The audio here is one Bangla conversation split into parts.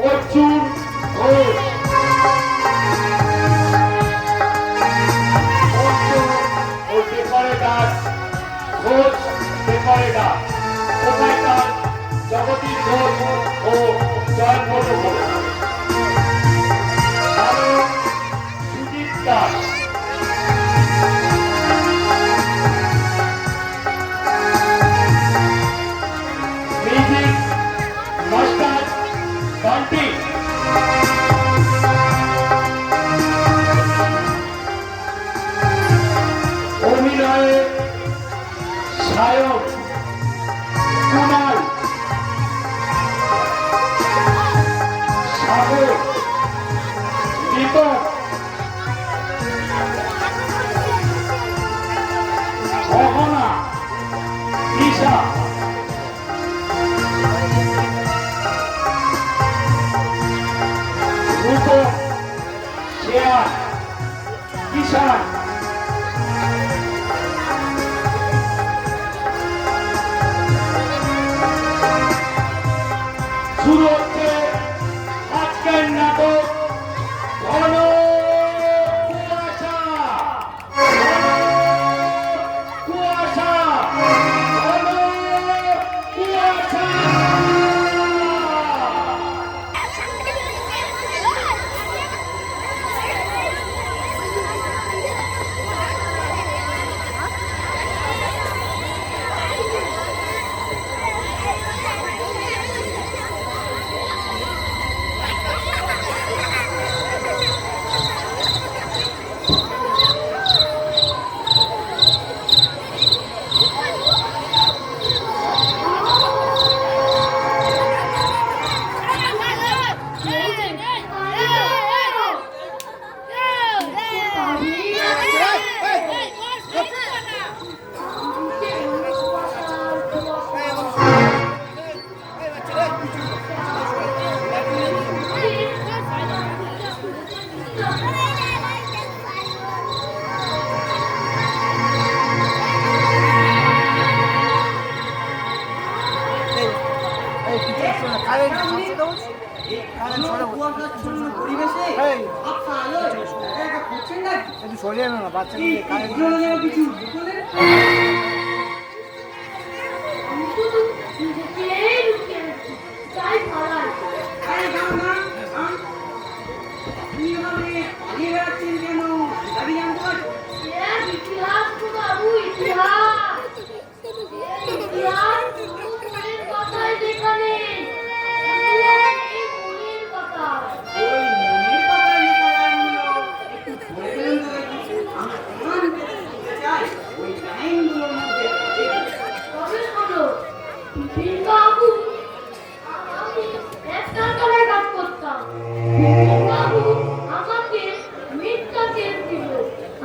অর্জুন ঘোষ। অর্জুন ও decorator Ghosh decorator, proprietor Jagadish Ghosh ও জয়প্রদ ঘোষ। সুজিত দাস। Music master Bunty. অভিনয়ে সায়ক কুমার, সাগর, দীপক, অহনা, ঈশা। রূপক, শ্রেয়া, কিষান। শুরু হচ্ছে আজকের নাটক ঘন কুয়াশা। কুয়াশা, ঘন কুয়াশা।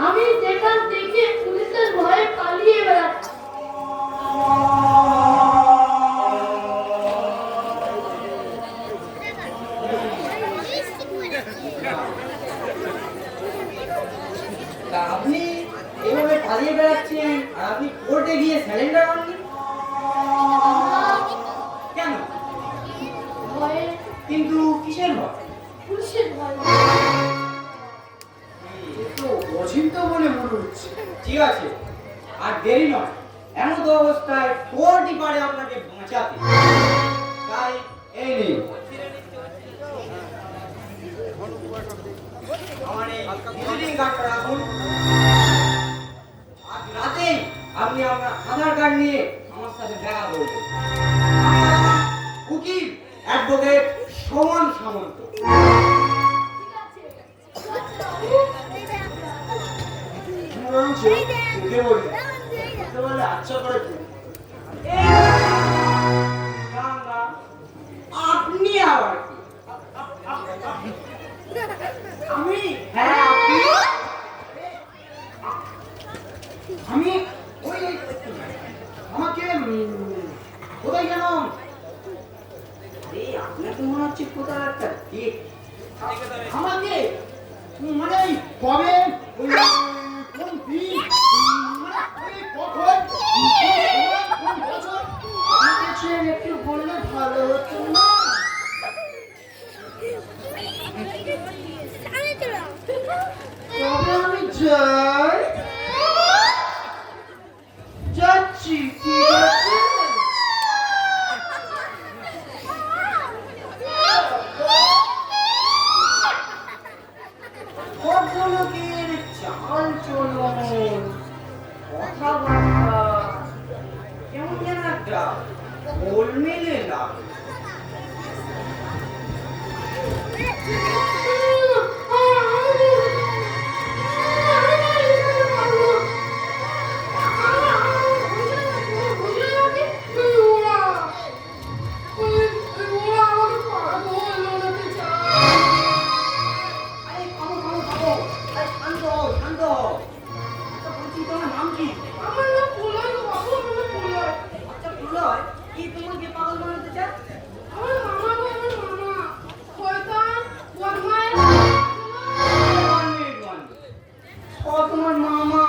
আমি যেখান থেকে পুলিশের ভয়ে পালিয়ে বেড়াচ্ছি। আপনি এইভাবে পালিয়ে বেড়াচ্ছেন আর আপনি কোর্টে গিয়ে স্যালেন্ডার হননি কেন? ভয়ে। কিন্তু কিসের ভয়? পুলিশের ভয়। অচিন্ত বলে মনে হচ্ছে। ঠিক আছে, আর দেরি নয়। এমন তো অবস্থায় কোর্টই পারে আপনাকে বাঁচাতে। তাই এই নিন আমার এই ভিজিটিং কার্ডটা রাখুন। আজ রাতেই আপনি আপনার আধার কার্ড নিয়ে আমার সাথে দেখা করবেন। উকিল অ্যাডভোকেট সমান সামন্ত। আচ্ছা করে আপনি আবার আমি? হ্যাঁ আমি ওই আমাকে কোথায় গেল? আপনাকে মনে হচ্ছে কোথাও একটা দিক আমাকে মানে কবে কোন দিন কখন একটু বললে ভালো হতো না? তবে আমি যাই, যাচ্ছি, ঠিক আছে? ভদ্রলোকের চাল চলন, কথাবার্তা কেমন যেন একটা গোলমেলে লাগে। আরে থামো, থামো, থামো। আরে শান্ত হও, শান্ত হও। আচ্ছা বলছি তোমার নাম কি? আচ্ছা প্রলয়, কি তোমাকে পাগল বানাতে চায়? তোমার মামা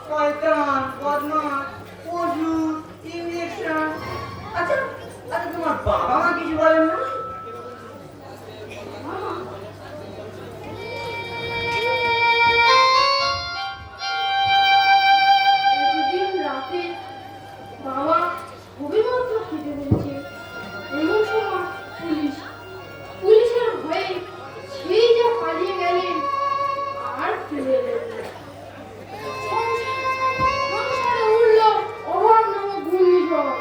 শয়তান, বদমাশ, পশু, ইঞ্জেকশন। আচ্ছা আচ্ছা, তোমার বাবা মা কিছু বলেন না? প্রতিদিন রাতে বাবা খুবই মাত্র খেতে বলছে। এমন সময় পুলিশের ভয়ে সেই যে পালিয়ে গেলেন আর ফিরে এলেন না। সংসারে উঠল অভাব নামক ঘূর্ণিঝড়।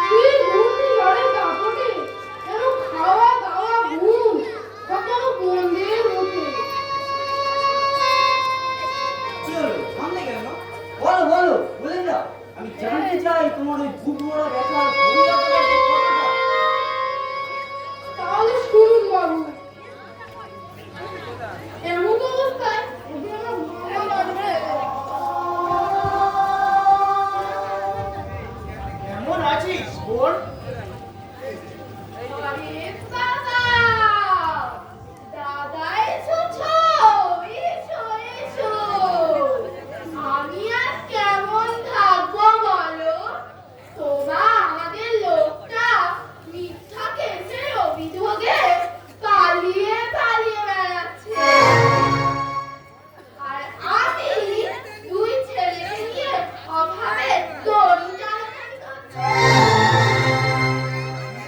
সেই ঘূর্ণিঝড়ের দাপটে যেন খাওয়া দাওয়া ঘুম সব যেন বন্ধের মুখে। কি হলো? সামনে কেন? বলো বলো, বলে যাও। আমি জানতে চাই তোমার ওই বুক মোড়া ব্যথার গভীরতাটা কতটা। তাহলে শুনুন বাবু, এমন অবস্থায় যদি আমার মামা বাড়বে। কেমন আছিস বোন? আরে দাদা, দাদা এসেছো, এসো এসো। আমি আর কেমন থাকবো বলো? তোমরা আমাদের লোকটা মিথ্যা কেসের অভিযোগে পালিয়ে পালিয়ে বেড়াচ্ছে। আর আমি দুই ছেলেকে নিয়ে অভাবে দড়ি টানাটানি করছি।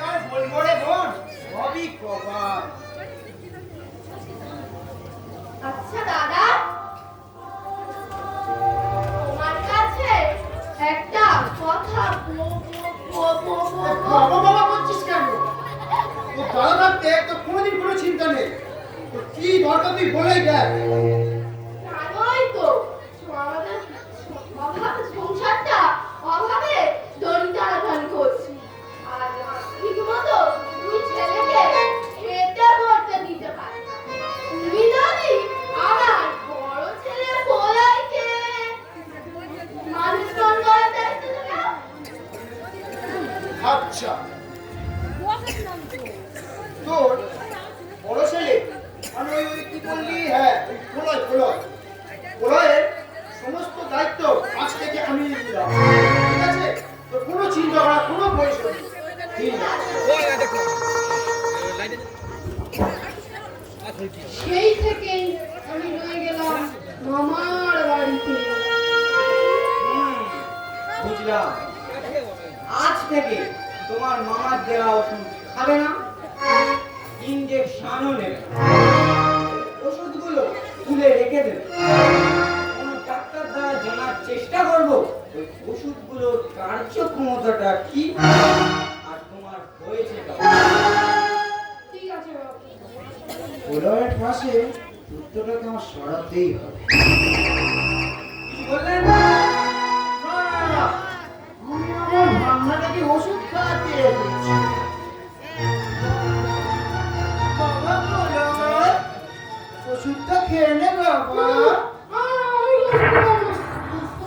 আর বলবো রে বোন, সবই কপাল। আচ্ছা দাদা, তোমার কাছে একটা কথা বাবা বাবা করছিস কেন? তো ভালো থাকতে তো কোনোদিন কোনো চিন্তা নেই। তো কি দরকার তুই বলেই দেখ। জানোই তো আমাদের অভাবে সংসারটা অভাবে দড়ি টানাটানি করছি। আর ঠিক মতো দুই ছেলেকে খেতে পড়তে দিতে পারি না। তুমি যদি আমার বড় ছেলে বলাইকে মানুষ করার দায়িত্ব নাও। আচ্ছা, তোর বড় ছেলে মানে ওই কি বললি, হ্যাঁ ওই প্রলয়, প্রলয়ের সমস্ত দায়িত্ব আজ থেকে আমি নিয়ে নিলাম, ঠিক আছে? তো কোনো চিন্তা করার কোনো প্রয়োজন নেই, ঠিক আছে? সেই থেকেই আমি রয়ে গেলাম মামার বাড়িতে। বুঝলাম। আজ থেকে তোমার মামার দেওয়া ওষুধ খাবে না, ইঞ্জেকশনও নেবে না। ওষুধগুলো তুলে রেখে দেবে। কোনো ডাক্তার দ্বারা জানার চেষ্টা করবো ওই ওষুধগুলোর কার্যক্ষমতাটা কি আর তোমার হয়েছে ঠিক আছে বাবু। প্রলয়ের পাশে উত্তরটাকে আমার সরাতেই হবে। কি বললেন? না, না, না, আমি আমার ভাবনাটাকে ওষুধ খাওয়াতে রেখেছি। বাবা প্রলয়, ওষুধটা খেয়ে নে বাবা।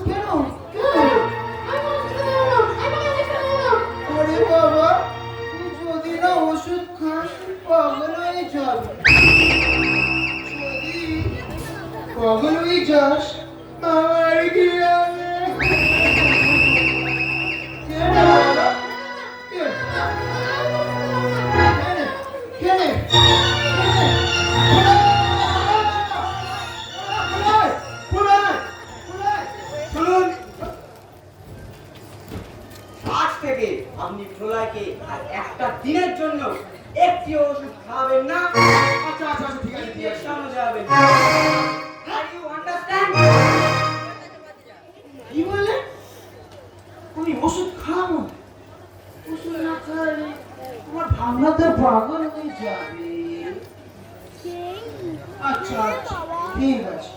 কেন? আরে বাবা, তুই যদি না ওষুধ খাস পাগল হয়ে যাবে। যদি পাগল হয়ে যাস আমার কি হবে? কেন বাবা? কেন? কেন? কেন? বলেন। Are you understand? কি বললে? আমি ওষুধ খাবো না। ওষুধ না খাওয়ালে আমার ভাবনাটা পাগল হয়ে যাবে। আচ্ছা আচ্ছা ঠিক আছে।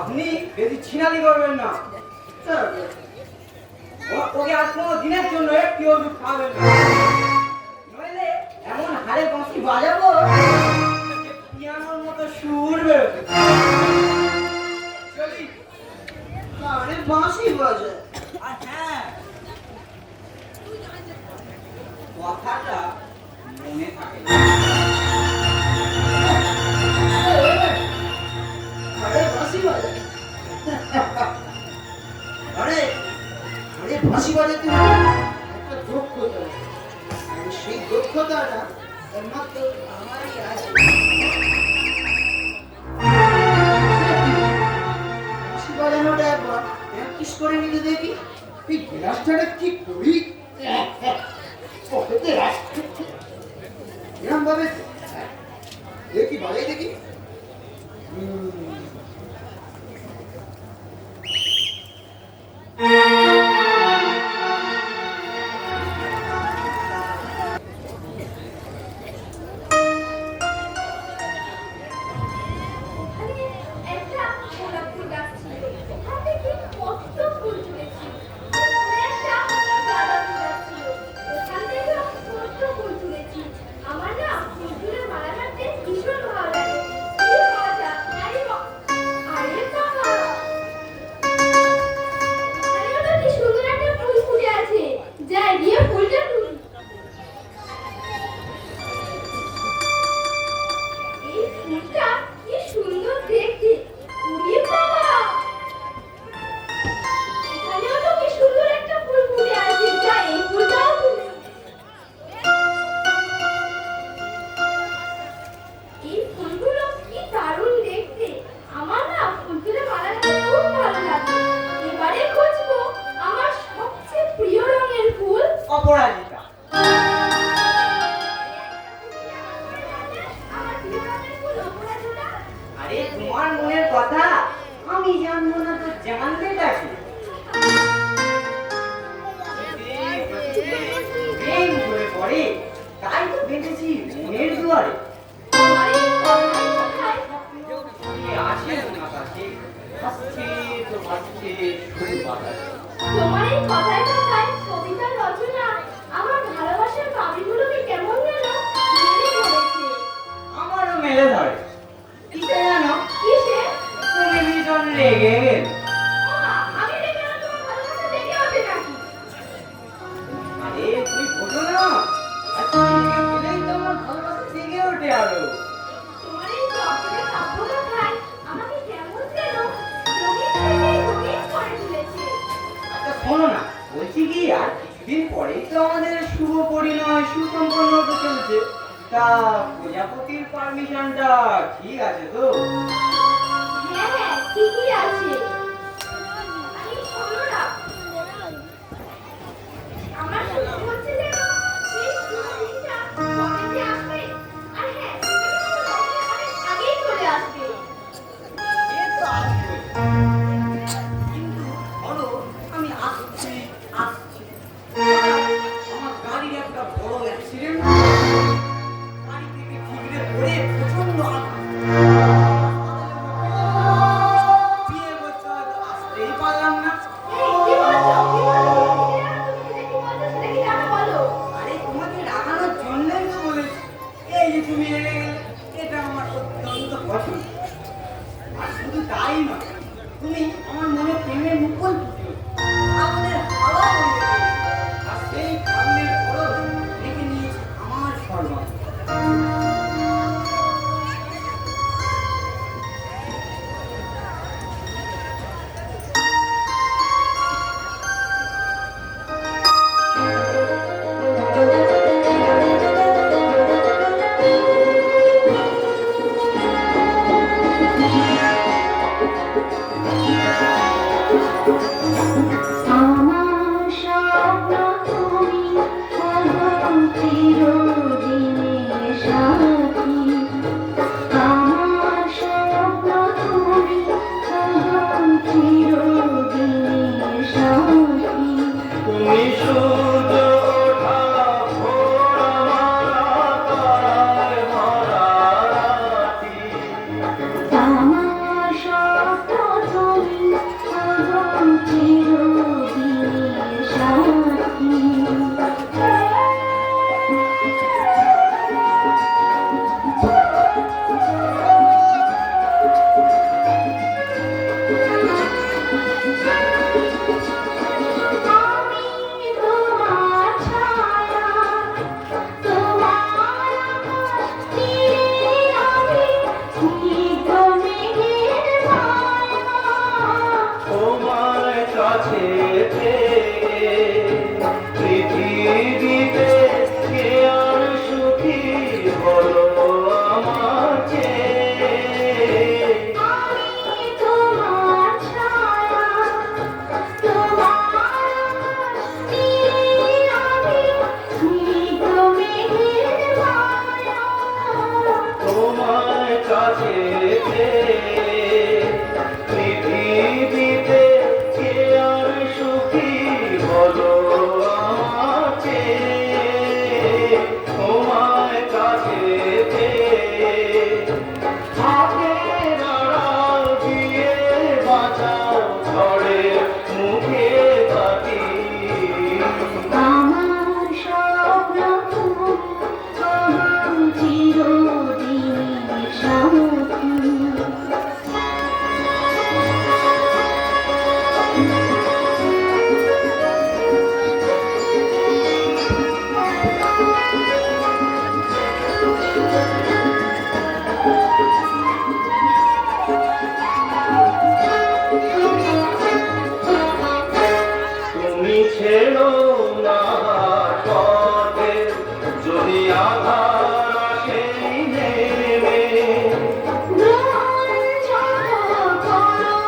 আপনি বেশি ছিনালি করবেন না। স্যার, ওকে আর কোনো দিনের জন্য একটি ওষুধ খাবেন না। নইলে এমন হারে বাঁশি বাজাবো যে পিয়ানোর মতো সুর বেরোবে। চলি। কানে বাঁশি বাজায়। আর হ্যাঁ, কথাটা মনে থাকে। আরে বাঁশি বাজায়। আরে আরে বাঁশি বাজাতে একটা দক্ষতা আছে। আর সেই দক্ষতাটা একমাত্র আমারই আছে। বাঁশি বাজানোটা একবার প্র্যাকটিস করে নিতে দেখি। এই গ্লাসটাটা কি করি? পকেটে রাখ। এরম ভাবে দেখি বাজাই দেখি। ওখানে একটা গোলাপ ফুল গাছ ছিল। ওখান থেকে কত ফুল তুলেছি। ওখানে একটা গাঁদা ফুল গাছ ছিল। ওখান থেকেও কত ফুল তুলেছি। আমার না ফুল তুলে মালা গাঁথতে ভীষণ ভালো লাগে। কি মজা! আরে আরে বাবা! ওখানেও তো কি সুন্দর একটা ফুল ফুটে আছে। যাই গিয়ে ফুলটা তুলি। এই ফুলটা কি সুন্দর দেখতে। ওরে বাবা! এখানেও তো কি সুন্দর একটা ফুল ফুটে আছে। যাই এই ফুলটাও তুলি। এই ফুলগুলো কি দারুণ দেখতে। আমার না ফুল তুলে মালা গাঁথতে খুব ভালো লাগে। এবারে খুঁজবো আমার সবচেয়ে প্রিয় রঙের ফুল। অপরাজিতা। আমার প্রিয় রঙের ফুল অপরাজিতা। আরে তোমার মনের কথা আমি জানবো না তো জানতে চাই। প্রেম করে পড়ে তাই তো বেঁধেছি মনের দুয়ারে। তোমার এই কথাই কোথায়? আসে বাতাসে হাসছে তো হাসছে শুধু বাতাসে। তোমার এই কথায় কথায় কবিতার রচনা আমার ভালোবাসার পাখিগুলোকে কেমন যেন মেরে ধরেছে। আমারও মেলে ধরে। কিসে জানো? কিসে? তুমি ভীষণ রেগে গেলে। ওমা, আমি রেগে গেলে তোমার ভালোবাসা জেগে ওঠে নাকি? আরে তুই বোঝো না, আর তুমি গেলেই তো আমার ভালোবাসা জেগে ওঠে আরো। তোমার এই চকচকে কাব্য কথায় আমাকে কেমন যেন রঙিন থেকে রঙিন করে তুলেছে। আচ্ছা শোনো না, বলছি কি আর কিছুদিন পরেই তো আমাদের শুভ পরিণয় সুসম্পন্ন হতে চলছে। তা প্রজাপতির পারমিশনটা ঠিক আছে তো? হ্যাঁ হ্যাঁ, ঠিকই আছে। আরে শোনো না, আমার শুনে হচ্ছে যেন সেই শুভ দিনটা কবে যে আসবে। আর হ্যাঁ, অনেক আগেই চলে আসবে। এ তো আসবে। কিন্তু বলো, আমি আসছি আসছি। আমার গাড়ির একটা বড় অ্যাক্সিডেন্ট। গাড়ি থেকে ঠিকরে পড়ে প্রচন্ড আঘাত। বিয়ে করতে হয়তো আসতেই পারলাম না। এই, কি বলছো? কি বলছো? তুমি কি বলছো সেটা কি জানো বলো? আরে তোমাকে রাগানোর জন্যই তো বলেছি। এই যে তুমি রেগে গেলে, এটা আমার অত্যন্ত পছন্দ। আর শুধু তাই নয়, তুমি আমার মনে প্রেমের মুকুল ফুটিয়েছো। আগুনের হাওয়া বয়ে গেছে। আর সেই আগুনের পরশ রেখে নিয়েছে আমার সর্বাঙ্গ। কাছেতে পৃথিবীতে কে আর সুখী বলো আছে তোমায় কাছেতে হাতের আড়াল দিয়ে বাঁচাও ঝড়ে মুখে বাতি আমার স্বপ্ন আমার চিরদিনের সাথী তুমি ছেড়ো না পথে যদি আধার আসে নেমে গ্রহণ ছোট করো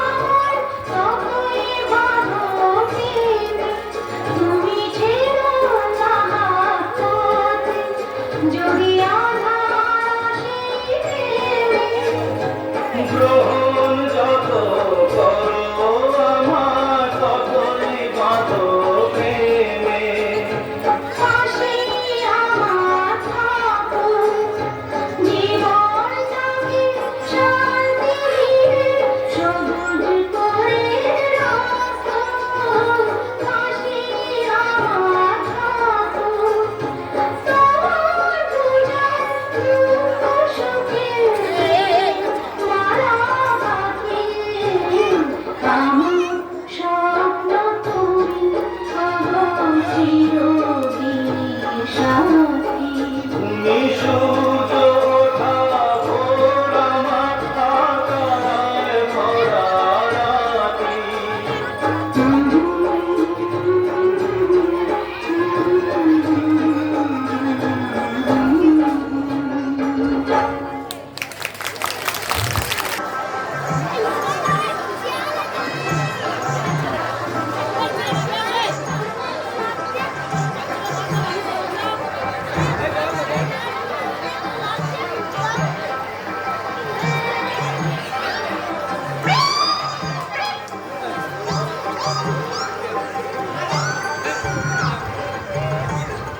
আমার ততই ভালো প্রেমে তুমি ছেড়ো না পথে যদি আধার আসে প্রেমে গ্রহণ যত করো আমার ততই বাঁধো প্রেমে পাশে আমার থাকো জীবন যাকে শান্তি সবুজ করে রাখো পাশে আমার থাকো তোমার পূজার সুখে মালা বাঁধে আমার স্বপ্ন তুমি আমার চিরদিনের সাথী তুমি সূর্য ওঠা ভোর আমার তারায় ভরা রাতি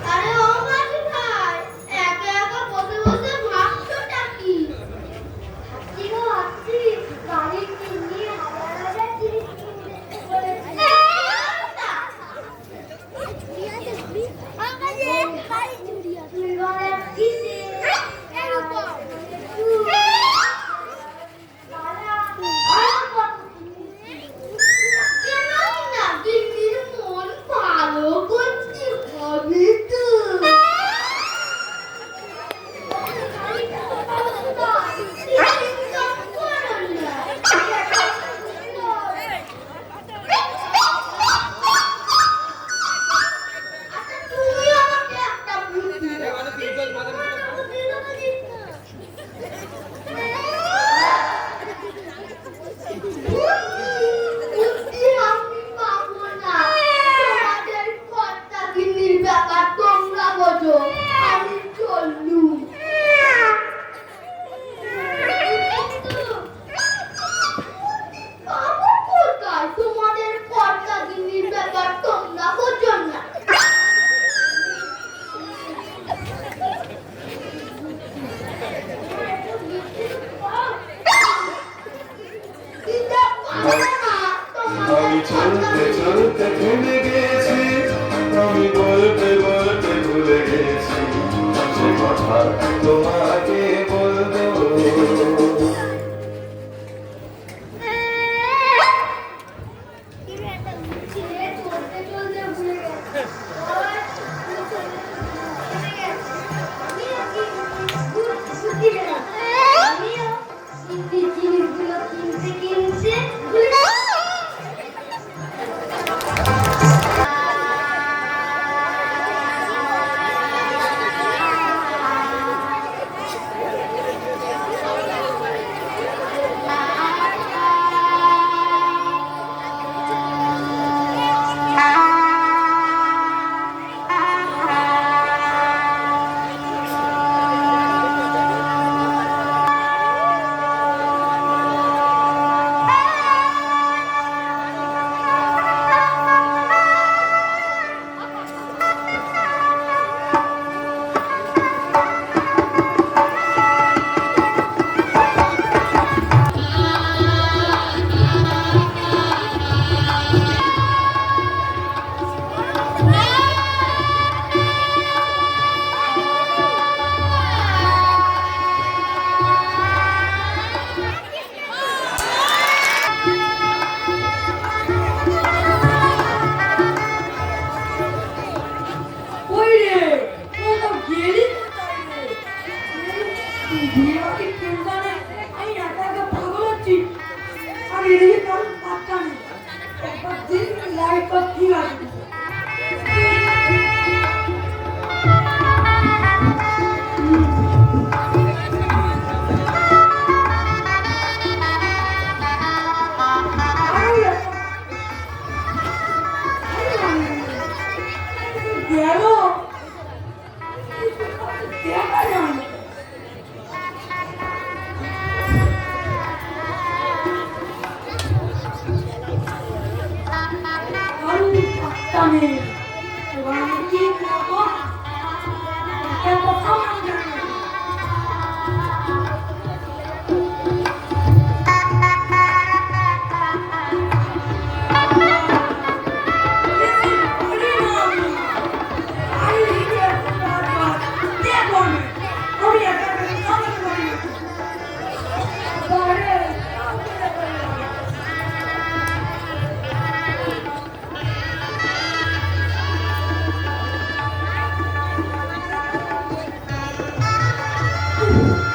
আরে ও মাসি ভাই একা একা বসে বসে ভাবছোটা কি ভাবছি গো ভাবছি বাড়ির কিনে হাজার হাজার জিনিস কিনতে বলেছি তুই গলার কিসে এরকম বালা আর কত কেন না দিদির মন ভালো করতে হবে তো তুমি আমাকে একটা বুদ্ধি বুদ্ধি আমি পাবো না তোমাদের কর্তা গিন্নির ব্যাপার তোমরা বোঝো আমি চললুম পাবো কোথায় তোমাদের কর্তা গিন্নির ব্যাপার তোমরা বোঝো না আমি চলতে চলতে ভুলে গেছি আমি বলতে বলতে ভুলে গেছি সে কথা তোমাকে বলবো চলতে চলতে ভুলে গেছে আমিও জিনিসগুলো কিনতে কিনতে ভুলে বিয়ে বাড়ির টেনশনে আমি একা একা পাগল হচ্ছি। আর এদিকে কারণ পাত্তা নেই। একবার দিন লাইট বা ঠিক আছে। গেল দেখা যায় না। কারণ পাত্তা নেই। এবার আমি কি করবো? একটা কথা মনে জানি না।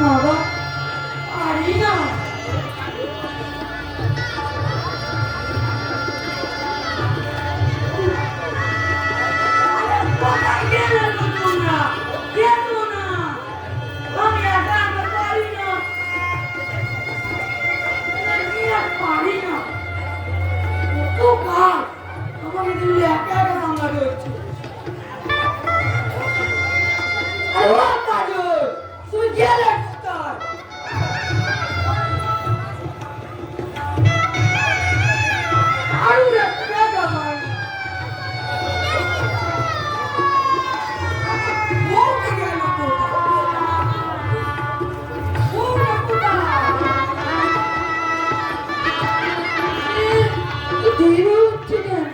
বাবা পারি না। কোথায় গেলে গো তোমরা? যেতো না, আমি একা একা পারি না। পারি না, কত কাজ আমাকে দিলে একা একা সামলাতে হচ্ছে। আরে কাজল, তুই গেলে কোথায়? আরো একটা জায়গা পাই না। বউটা গেল কোথায়? বউটা কোথায়? দেরি হচ্ছে কেন?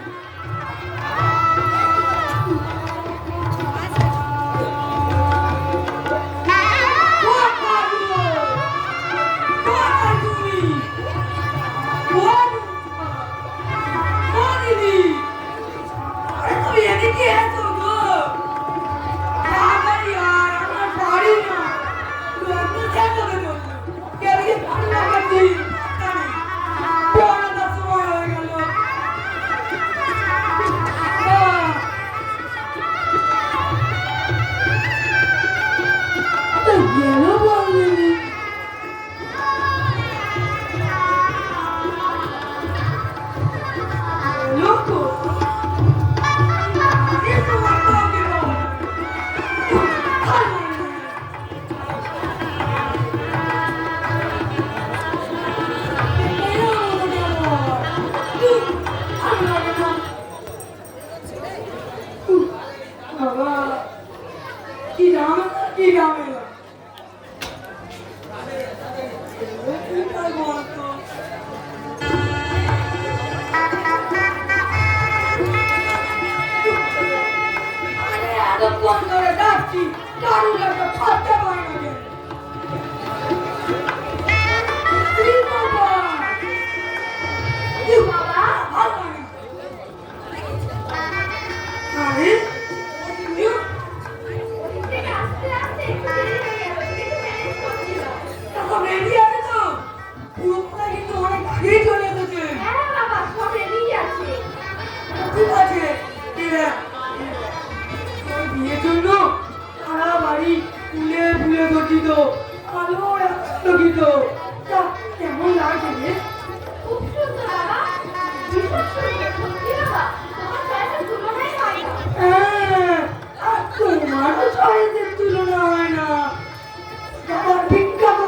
বিয়ের জন্য সারা বাড়ি ফুলে ফুলে গঠিত, আলো আলোকিত। তা কেমন লাগছে রে? খুব সুন্দর বাবা, ভীষণ সুন্দর। সত্যি বাবা, তোমার চয়েসের তুলনাই হয় না। হ্যাঁ, আর তোমারও চয়েসের তুলনা হয় না। আমার বিখ্যাত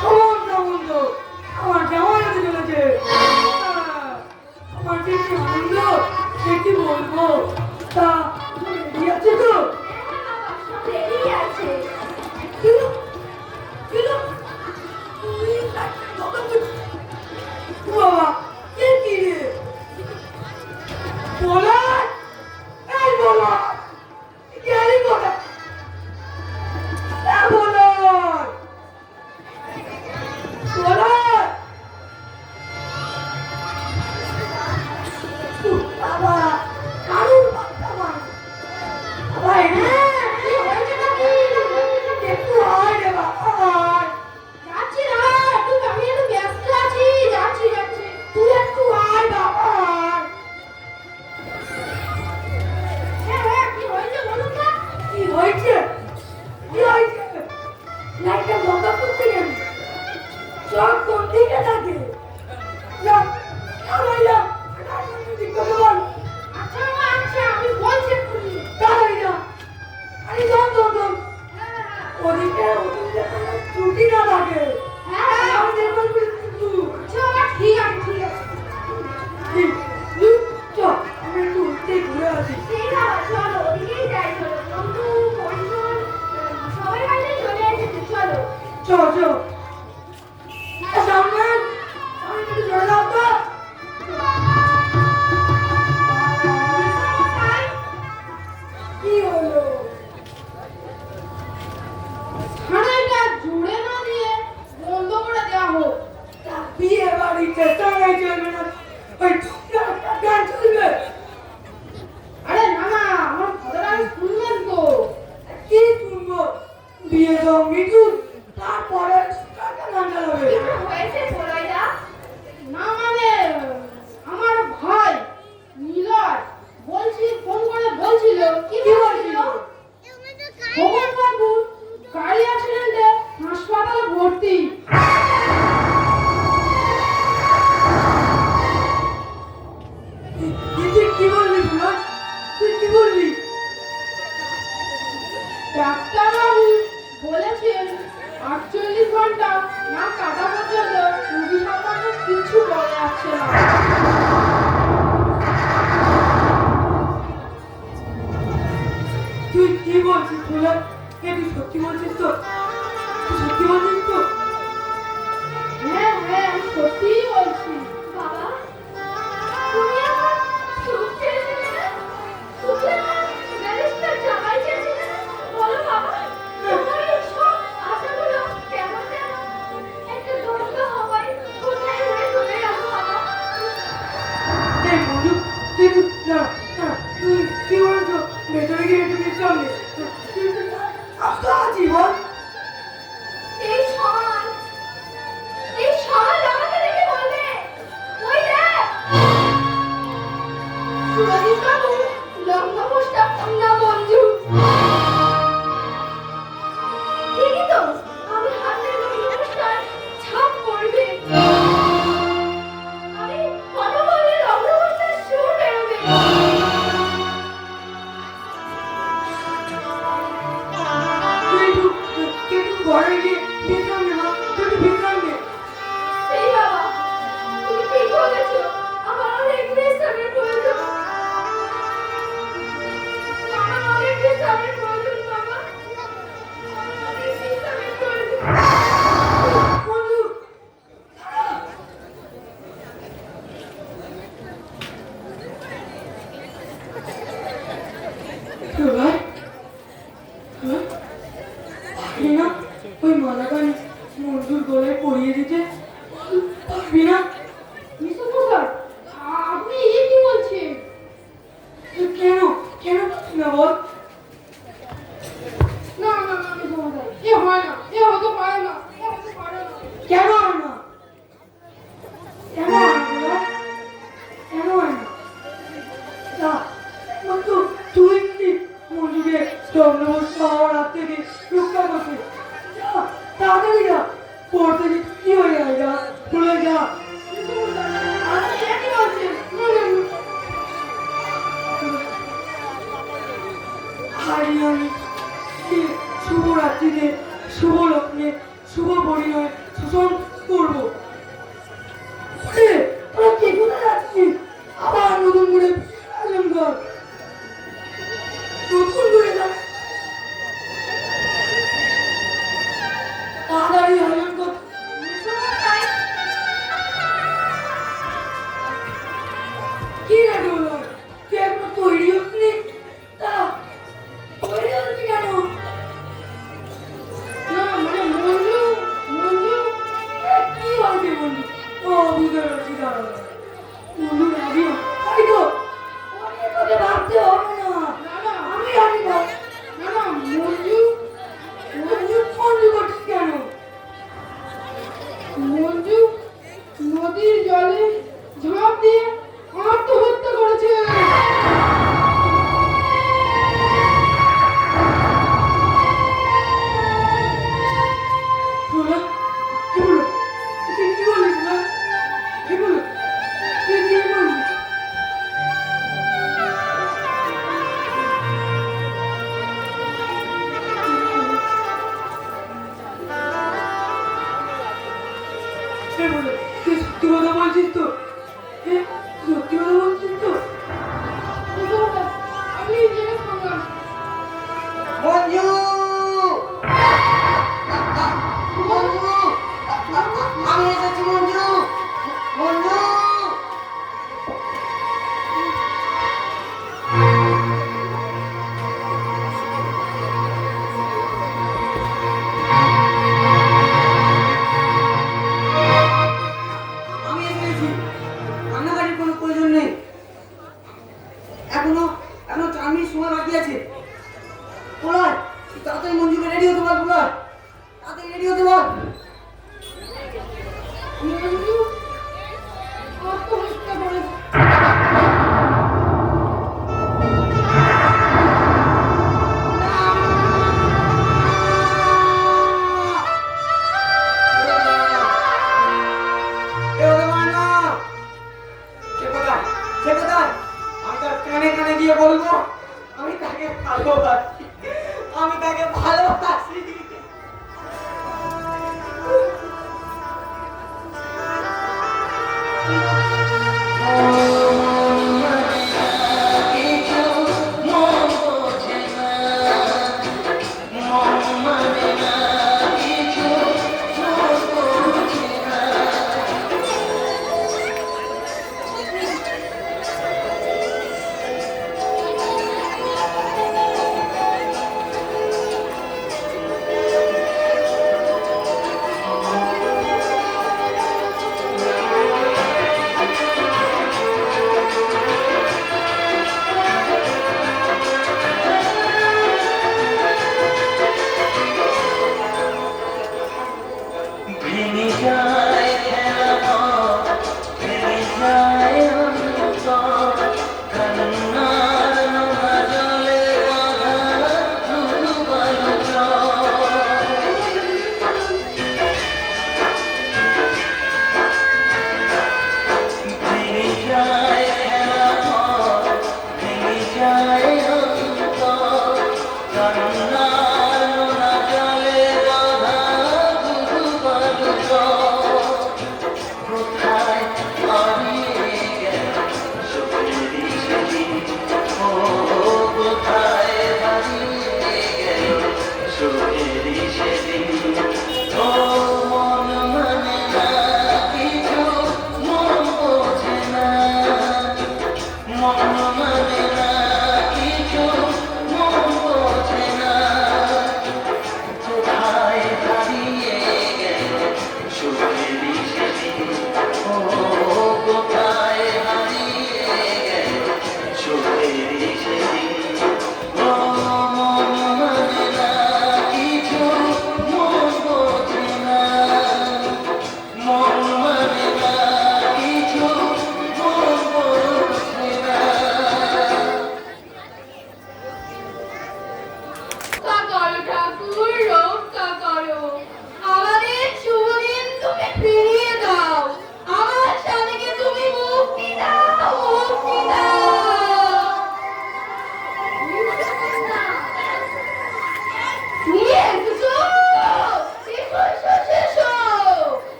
সমস্ত বন্ধু আমার জামাই হতে চলেছে। আমার যে কি আনন্দ সে কি বলবো। তা রেডি আছে তো? হ্যাঁ বাবা, সব রেডি আছে। চলো চলো, তুই চলো চলো সামনে আমি একটু জোরে দাও তো কি হলো হানাইটা জুড়ে না দিয়ে বন্ধ করে দেওয়া হোক। তা বিয়ে বাড়িতে টাঙাই চলবে না ওই ঠুকটা গান চলবে আরে না না, আমার কথাটা শুনবেন তো। কি শুনবো বিয়ে তো মৃত্যু তারপরে টাকা গান চালাবে কি হয়েছে বলাইদা? না মানে আমার ভাই নীলয় ফোন করে বলছিল কি বলছিল? ভগবান বাবু গাড়ি অ্যাক্সিডেন্টে হাসপাতালে ভর্তি। তুই কি বললি বুড়া তুই কি বললি ডাক্তারবাবু বলেছেন 48 ঘন্টা না কাটা পর্যন্ত রোগী সম্পর্কে কিছু বলা যাচ্ছে না। তুই কি বলছিস বুড়া তুই সত্যি বলছিস তো তুই সত্যি বলছিস তো হ্যাঁ হ্যাঁ, আমি সত্যিই বলছি। বাবা, তুমি আমার সুখ চেয়েছিলে না? সুখে আমার ব্যারিস্টার জামাই চেয়েছিলে না? বলো বাবা, তোমার এই সব আশাগুলো কেমন যেন একটা দোষা হওয়ায় কোথায় উড়ে চলে গেল বাবা। এই মধু তুই না না তুই কি বলছো ভেতরে গিয়ে একটু বিশ্রাম নে আস্তে আছি বল এই সমাজ আমাকে দেখে বলবে, ওই দেখ সুরজিৎ বাবু লঙ্কাপোষটা কন্যা বন্ধু। ঠিকই তো, আমি হাতে লঙ্কাপোষটার ছাপ পড়বে। আমি কথা বললে লঙ্কাপোষটার সুর বেরোবে। তুই একটু ঘরে গিয়ে বিশ্রাম নে মা তুই একটু বিশ্রাম নে সেই বাবা, তুমি ঠিক বলেছো, আমার অনেক বিশ্রামের প্রয়োজন। আমার অনেক বিশ্রামের প্রয়োজন বাবা, আমার অনেক বিশ্রামের প্রয়োজন। বন্ধু ভাই পারবি না ওই মালাটা মজদুর গলায় পরিয়ে দিতে পারবি না মিস্টার প্রসাদ, আপনি এ কি বলছেন? কেন কেন পারবি না বল না না না, আমি তোমাদের এ হয় না, এ হতে পারে না, এ হতে পারে না। কেন হয় না কেন হয় না বল? কেন হয় না তা বন্ধু তুই কি মজুকে চন্দ্রবস্ত হওয়ার হাত থেকে রক্ষা করতে যা তাড়াতাড়ি যা পড়তে যে কি হয়ে যায় যা ভুলে যা আপনি এ কি বলছেন? না, না, না। হারি আমি শুভ রাত্রিতে শুভ লগ্নে শুভ পরিণয় শোষণ করবো তোরা কে কোথায় যাচ্ছিস আবার নতুন করে আয়োজন কর নতুন করে যা তাড়াতাড়ি আয়োজন কর কি রে বলো তুই এখনো তৈরি হসনি তা তৈরি হসনি কেন না, মানে মঞ্জু, কি হবে রেডি হতে বল বুড়া, তাড়াতাড়ি রেডি হতে বল। মঞ্জু আত্মহত্যা করেছে। কেউ তো মানে না। সে কোথায়? আমি তার কানে কানে গিয়ে বলবো আমি তাকে ভালোবাসি, আমি তাকে ভালোবাসি।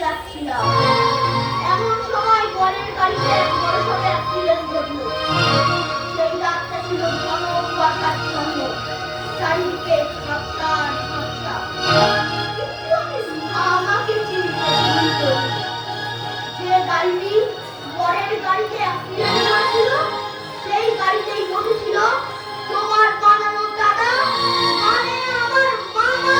যাচ্ছিলাম। এমন সময় বরের গাড়িতে বড় সড়ো অ্যাক্সিডেন্ট ঘটল। সেই রাতটা ছিল ঘন কুয়াশাচ্ছন্ন, চারিদিকে ঝাপসার ঝাপসা। কিন্তু আমি আমাকে চিনতে ভুল করি। যে গাড়িটি বরের গাড়িতে অ্যাক্সিডেন্ট হয়েছিল, সেই গাড়িতেই বসেছিল তোমার বানানো দাদা, মানে আমার মামা।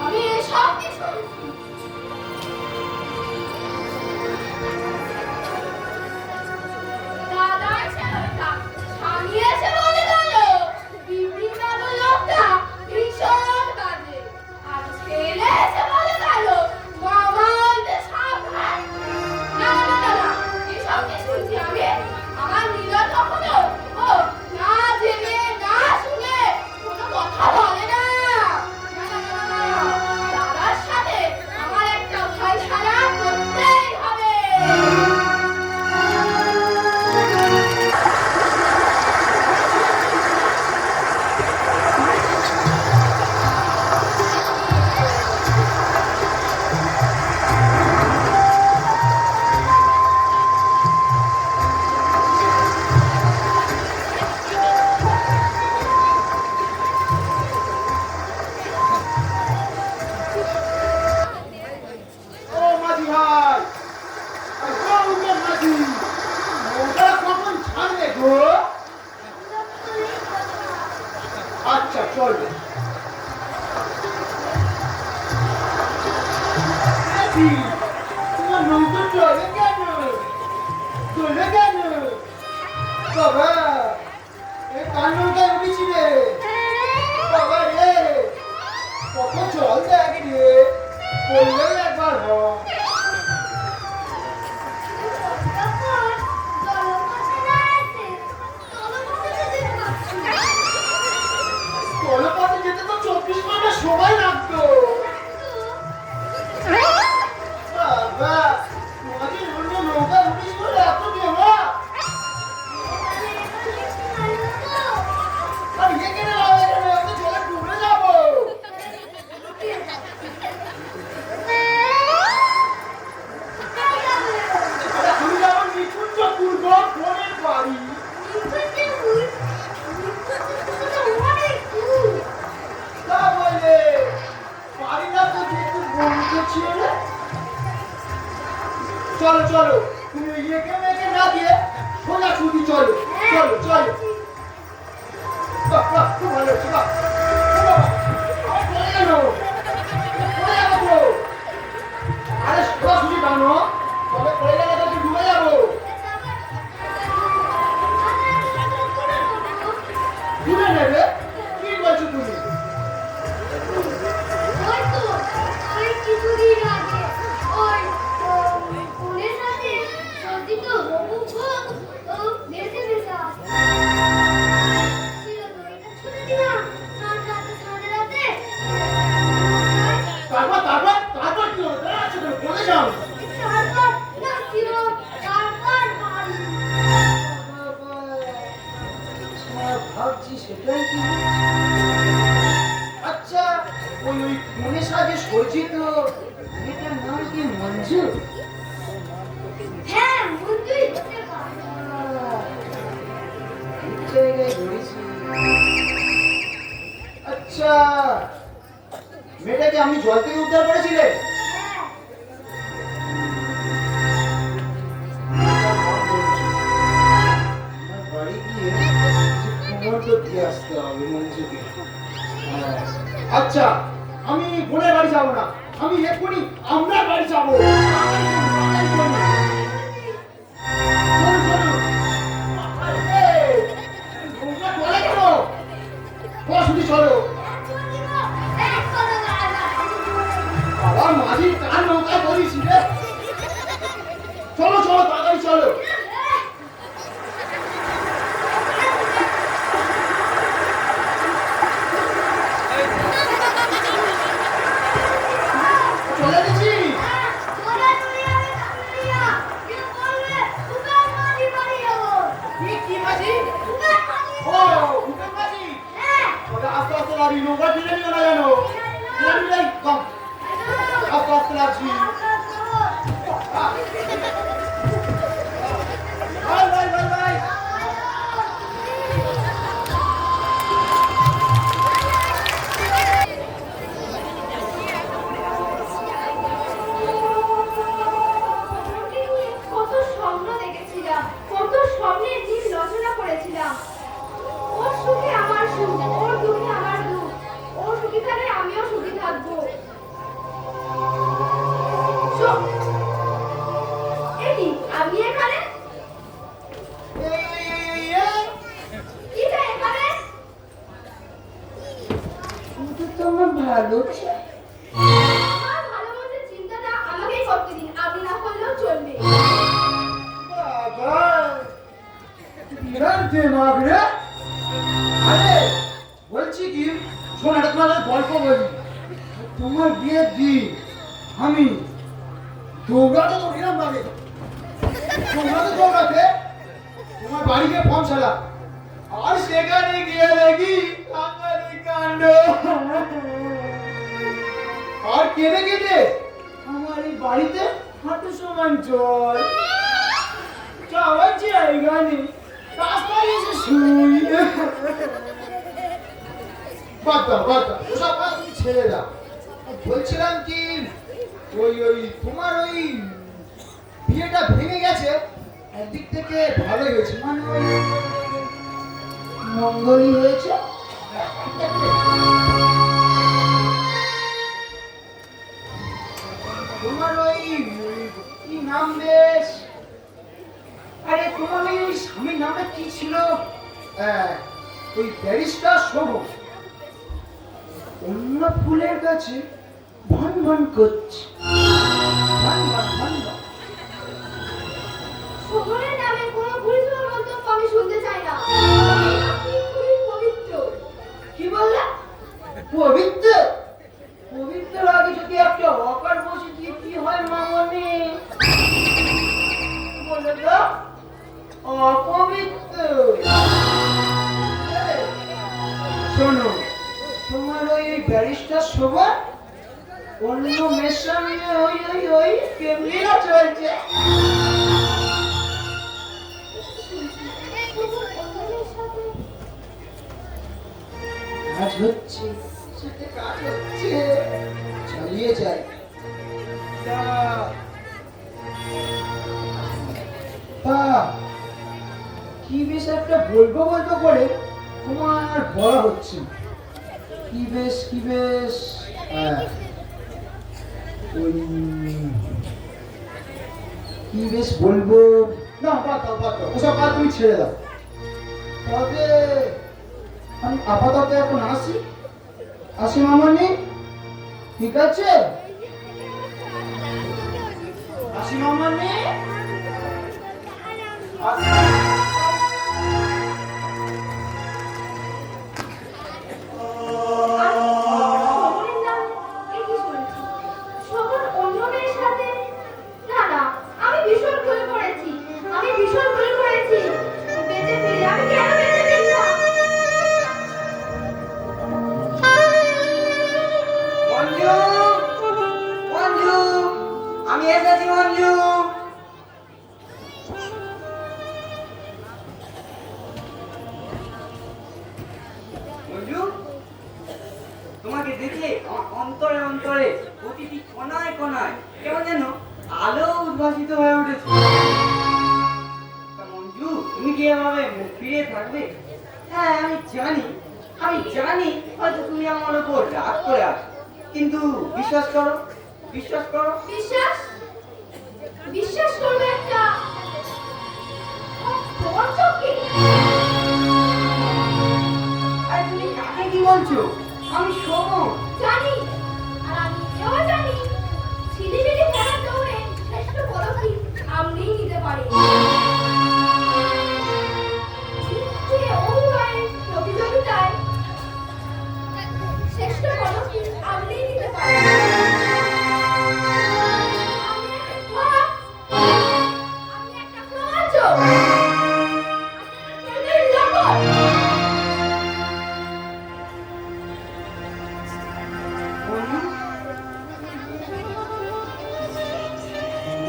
আমি সব কিছু দাদা ছেলেটা সামিয়েছে বলে গেল বিভিন্ন লোকটা ভীষণ কাজে, আর ছেলে এসে বলে গেল মামা আনতে সাবধান। না না না না, এসব কি শুনছি আমি? আমার নীলা কখনো ও না জেনে না শুনে কোনো কথা বলে না। না না না না, দাদার সাথে আমার একটা ভাই সারা করতেই হবে। ও মাঝি ভাই, গৌরবের মাঝি, ওটা কখন ছাড়বে গো? আচ্ছা চলবে। মাঝি, তোমার নৌকো চলে কেন? চলে কেন? বাবা, এই কার নৌকায় উঠেছি রে? বাবা রে, কত জল দেয় রে, বললেই একবার হয়। কলকাতা যেতে তো 24 ঘন্টা সময় লাগতো। বাবা, তোমাদের অন্য নৌকা উঠিস বলে এত দেওয়া? আর এখানে লাগাই কেন? আমি জলে ডুবে যাবো। আরে আমি যাবো নিকুঞ্জপুর গো, বোনের বাড়ি। তা বলে, বাড়ি না তো একটু বন্ধু ছিল না? চলো চলো, তুমি একে মেকে না দিয়ে সোজা ছুটি চলো, চলো চলো। বাহ বাহ, খুব ভালো হচ্ছে, বাহ। বাহ, আমার পড়ে গেল, পড়ে যাবো তো। আরে সোজা ছুটি টানো, তবে পড়ে গেলে তো ডুবে যাবো। ডুবে নেবে? কি বলছো তুমি? ওই তো, ওই কিছুদিন আগে ওই ফোনের সাথে সজ্জিত হবু ভোগ ভেসে ভেসে আসছে। ছিল তো, এটা ছুটে দিলাম সাড়ে রাতে। তারপর কি হলো? দাঁড়াচ্ছ কেন? বলে যাও। তারপর নাচছিল, তারপর বাড়ি। ভাবছি সেটাই কি? আচ্ছা, ওই ফোনে সাজে সজ্জিত মেয়েটার নাম কি মঞ্জু? হ্যাঁ, মঞ্জুরি হতে পারে। ঠিক জায়গায় ধরেছি। আচ্ছা, মেয়েটাকে আমি জল থেকে উদ্ধার করেছিলে? হ্যাঁ, আমার বাড়ি গিয়ে খবর তো দিয়ে আসতে হবে মঞ্জুকে। হ্যাঁ। আচ্ছা, আমি বোনের বাড়ি যাবো না, আমি এক্ষুনি আমরা বাড়ি যাবো। চলুন, চলুন। আরে, নৌকা চলে কেন? বসুনি চলো। এক কথা বলা বাবা মাঝি কার নৌকা বলিস রে? চলো চলো তাড়াতাড়ি চলো। চলে গেছি। তোরা তুই আমি কামড়িয়া, কে বলবে আসতে লাগছি বাই বাই বাই বাই কত স্বপ্ন দেখেছিলাম, কত স্বপ্নের দিন রচনা করেছিলাম। ওর সুখে আমার সুখ, ওর দুঃখে আমার দুঃখ, ওর সুখী থাকলে আমিও সুখী থাকবো। এটি আপনি এখানে? কি চাই এখানে? কিন্তু তোমার ভালো চাই। আমার ভালোবাসার চিন্তাটা আমাকেই করতে দিন, আপনি না করলেও চলবে। বাবা বিরাট দেমাগ রে আরে বলছি কি শোন একটা তোমার গল্প বলি তোমার বিয়ের দিন আমি দৌড়াতে দৌড়িলাম বাড়ি দৌড়াতে তোমার বাড়িতে পৌঁছালাম আর সেখানে গিয়ে দেখি কাকারি কাণ্ড আর কেঁদে কেঁদে আমার এই বাড়িতে হাঁটু সমান জল যাওয়ার জায়গা নেই রাস্তায় এসে শুই বাদ দাও ওসব কথা তুমি ছেড়ে দাও বলছিলাম কি ওই তোমার ওই বিয়েটা ভেঙে গেছে একদিক থেকে ভালোই হয়েছে মানে ওই মঙ্গলই হয়েছে তোমার ওই কি নাম বেশ আরে তোমার ওই স্বামীর নামটা কি ছিল ওই ব্যারিস্টার শোভন অন্য ফুলের কাছে ভন ভন করছে ভন ভন ভন ভন। শোভনের নামে কোনো ভুলভাল মন্তব্য আমি শুনতে চাই না। আপনি খুবই পবিত্র। কি বললে? পবিত্র পবিত্র আগে যদি একটা অকার বসে দিয়ে কি হয় মামনি বলে তো অপবিত্র। শোনো তোমার ওই ব্যারিস্টার শোভা অন্য মেয়ের সঙ্গে ওই কেমনিরা চলছে। কাজ হচ্ছে সাথে কাজ হচ্ছে চালিয়ে যায় তা কি বেশ একটা বলবো করে তোমার বলা হচ্ছে না। কি বেশ ওই কি বেশ বলবো না বাদ দাও ওসব কাজ তুমি ছেড়ে দাও তবে আমি আপাতত এখন আসি মামনি ঠিক আছে আসি মামনি শোভনের নাম একই শুনেছি। শোভন অন্য মেয়ের সাথে? না, আমি ভীষণ ভুল করেছি। বেঁচে ফিরে আমি কেন বেঁচে ফিরলাম? মঞ্জু আমি এসেছি মঞ্জু। মঞ্জু তোমাকে দেখে আমার অন্তরে প্রতিটি কোনায় কেমন যেন আলো উদ্ভাসিত হয়ে উঠেছে। তা মঞ্জু তুমি কি এভাবে মুখ ফিরিয়ে থাকবে? হ্যাঁ আমি জানি হয়তো তুমি আমার উপর রাগ করে আছো কিন্তু বিশ্বাস করো বিশ্বাস করবে একটা তোমার চোখে? আর তুমি কাকে কি বলছো? আমি শোভন। জানি, আর আমি এও জানি ছিলিমিলি খেলার দৌড়ে শ্রেষ্ঠ পদবী আপনিই নিতে পারেন। যে অভিনয়ের প্রতিযোগিতায় শ্রেষ্ঠ পদবী আপনিই নিতে পারেন। আপনি একটা প্রমাঞ্চক। আপনার জগৎ।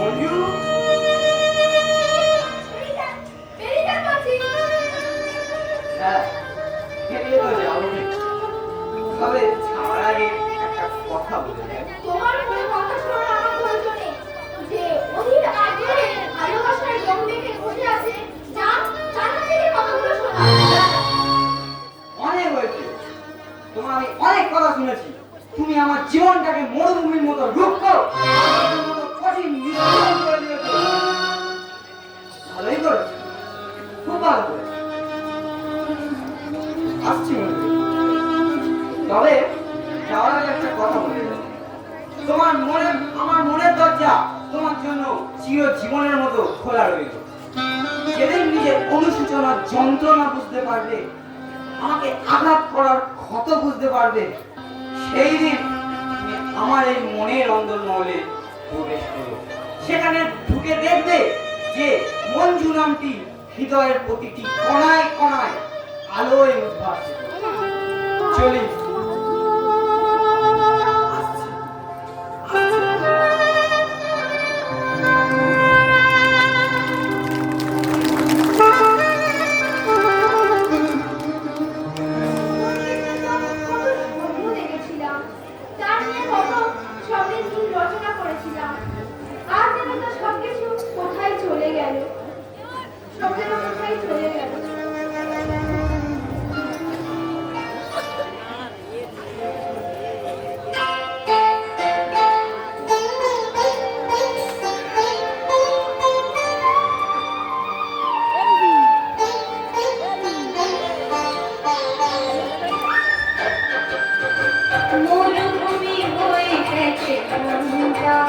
মঞ্জু বেরিয়ে যান, বেরিয়ে যান বলছি। হ্যাঁ বেরিয়ে তো যাবো তবে যাওয়ার আগে একটা কথা বলে যাই। তোমার কোনো কথা শোনার আমার প্রয়োজন নেই। যে অধীর আগ্রহে ভালোবাসার রং মেখে বসে আছে, যান, জানার থেকে কথাগুলো শোনা। অনেক হয়েছে, তোমার আমি অনেক কথা শুনেছি। তুমি আমার জীবনটাকে মরুভূমির মতো রুক্ষ পাহাড়ের মতো কঠিন নিষ্ঠুর করে দিয়েছো। ভালোই করেছো, খুব ভালো করেছো। আসছি মঞ্জু, তবে যাওয়ার আগে একটা কথা বলে যাই। তোমার মনে আমার মনের দরজা তোমার জন্য চিরজীবনের মতো খোলা রইল। যেদিন নিজের অনুশোচনার যন্ত্রণা বুঝতে পারবে, আমাকে আঘাত করার ক্ষত বুঝতে পারবে, সেই দিন তুমি আমার এই মনের অন্দরমহলে প্রবেশ করো। সেখানে ঢুকে দেখবে যে মঞ্জু নামটি হৃদয়ের প্রতিটি কণায় কণায় আলোয় উদ্ভাসিত। চলি। কত স্বপ্ন দেখেছিলাম, তার নিয়ে কত স্বপ্নের দিন রচনা করেছিলাম। আজ যেন তো সবকিছু কোথায় চলে গেল, সব যেন কোথায় চলে গেল। মরুভূমি হয়ে গেছে গঙ্গা,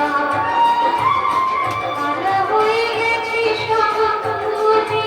আলা হয়ে গেছে সবুজে।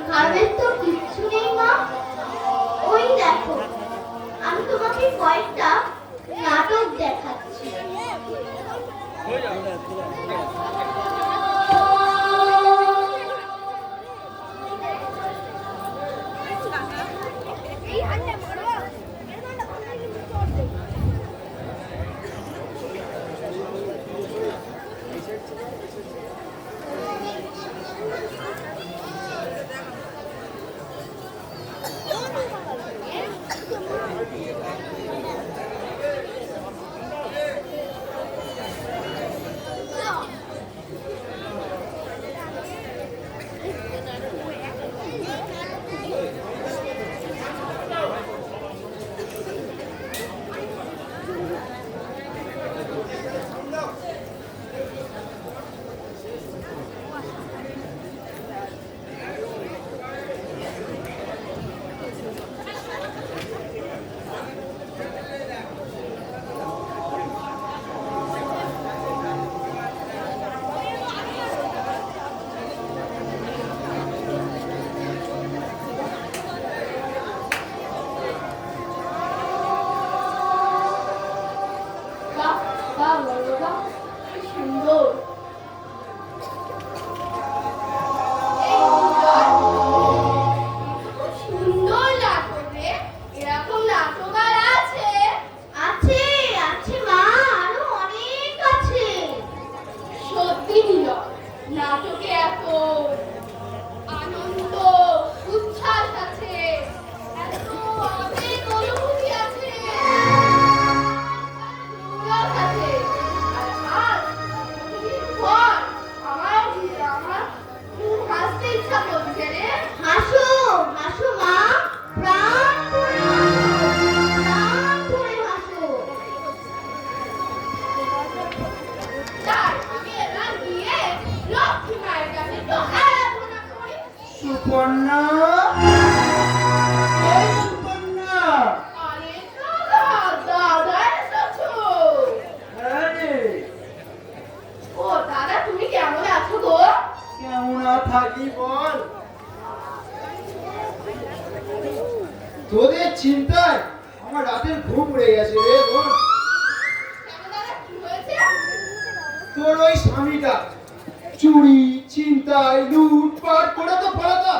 খারাপের তো কিচ্ছু নেই মা। ওই দেখো, আমি তোমাকে কয়েকটা নাটক দেখাচ্ছি। বাহ, বাহ, বলো বাহ, কি সুন্দর। খুব সুন্দর নাটক রে। এরকম নাটক আর আছে? আছে, আছে মা, আরো অনেক আছে। সত্যি নীলয়, নাটকে এত আনন্দ উচ্ছ্বাস আছে, এত আবেগ অনুভূতি আছে, রস আছে। আর আজ প্রতিদিন পর আমার খুব হাসতে ইচ্ছা করছে রে। হাসো, হাসো মা, প্রাণ ভরে হাসো, প্রাণ ভরে হাসো। তাই আমি এবার গিয়ে লক্ষ্মী মায়ের কাছে একটু আরাধনা করি। সুপর্ণা, এই সুপর্ণা। আরে দাদা, দাদা এসেছো। হ্যাঁ রে, ও দাদা, তুমি কেমন আছো গো? কেমন আর থাকি বল? তোদের চিন্তায় আমার রাতের ঘুম উড়ে গেছে রে বোন। কেন দাদা, কি হয়েছে? তোর ওই স্বামীটা চুরি চিন্তায় লুটপাট করে তো পড়াতা।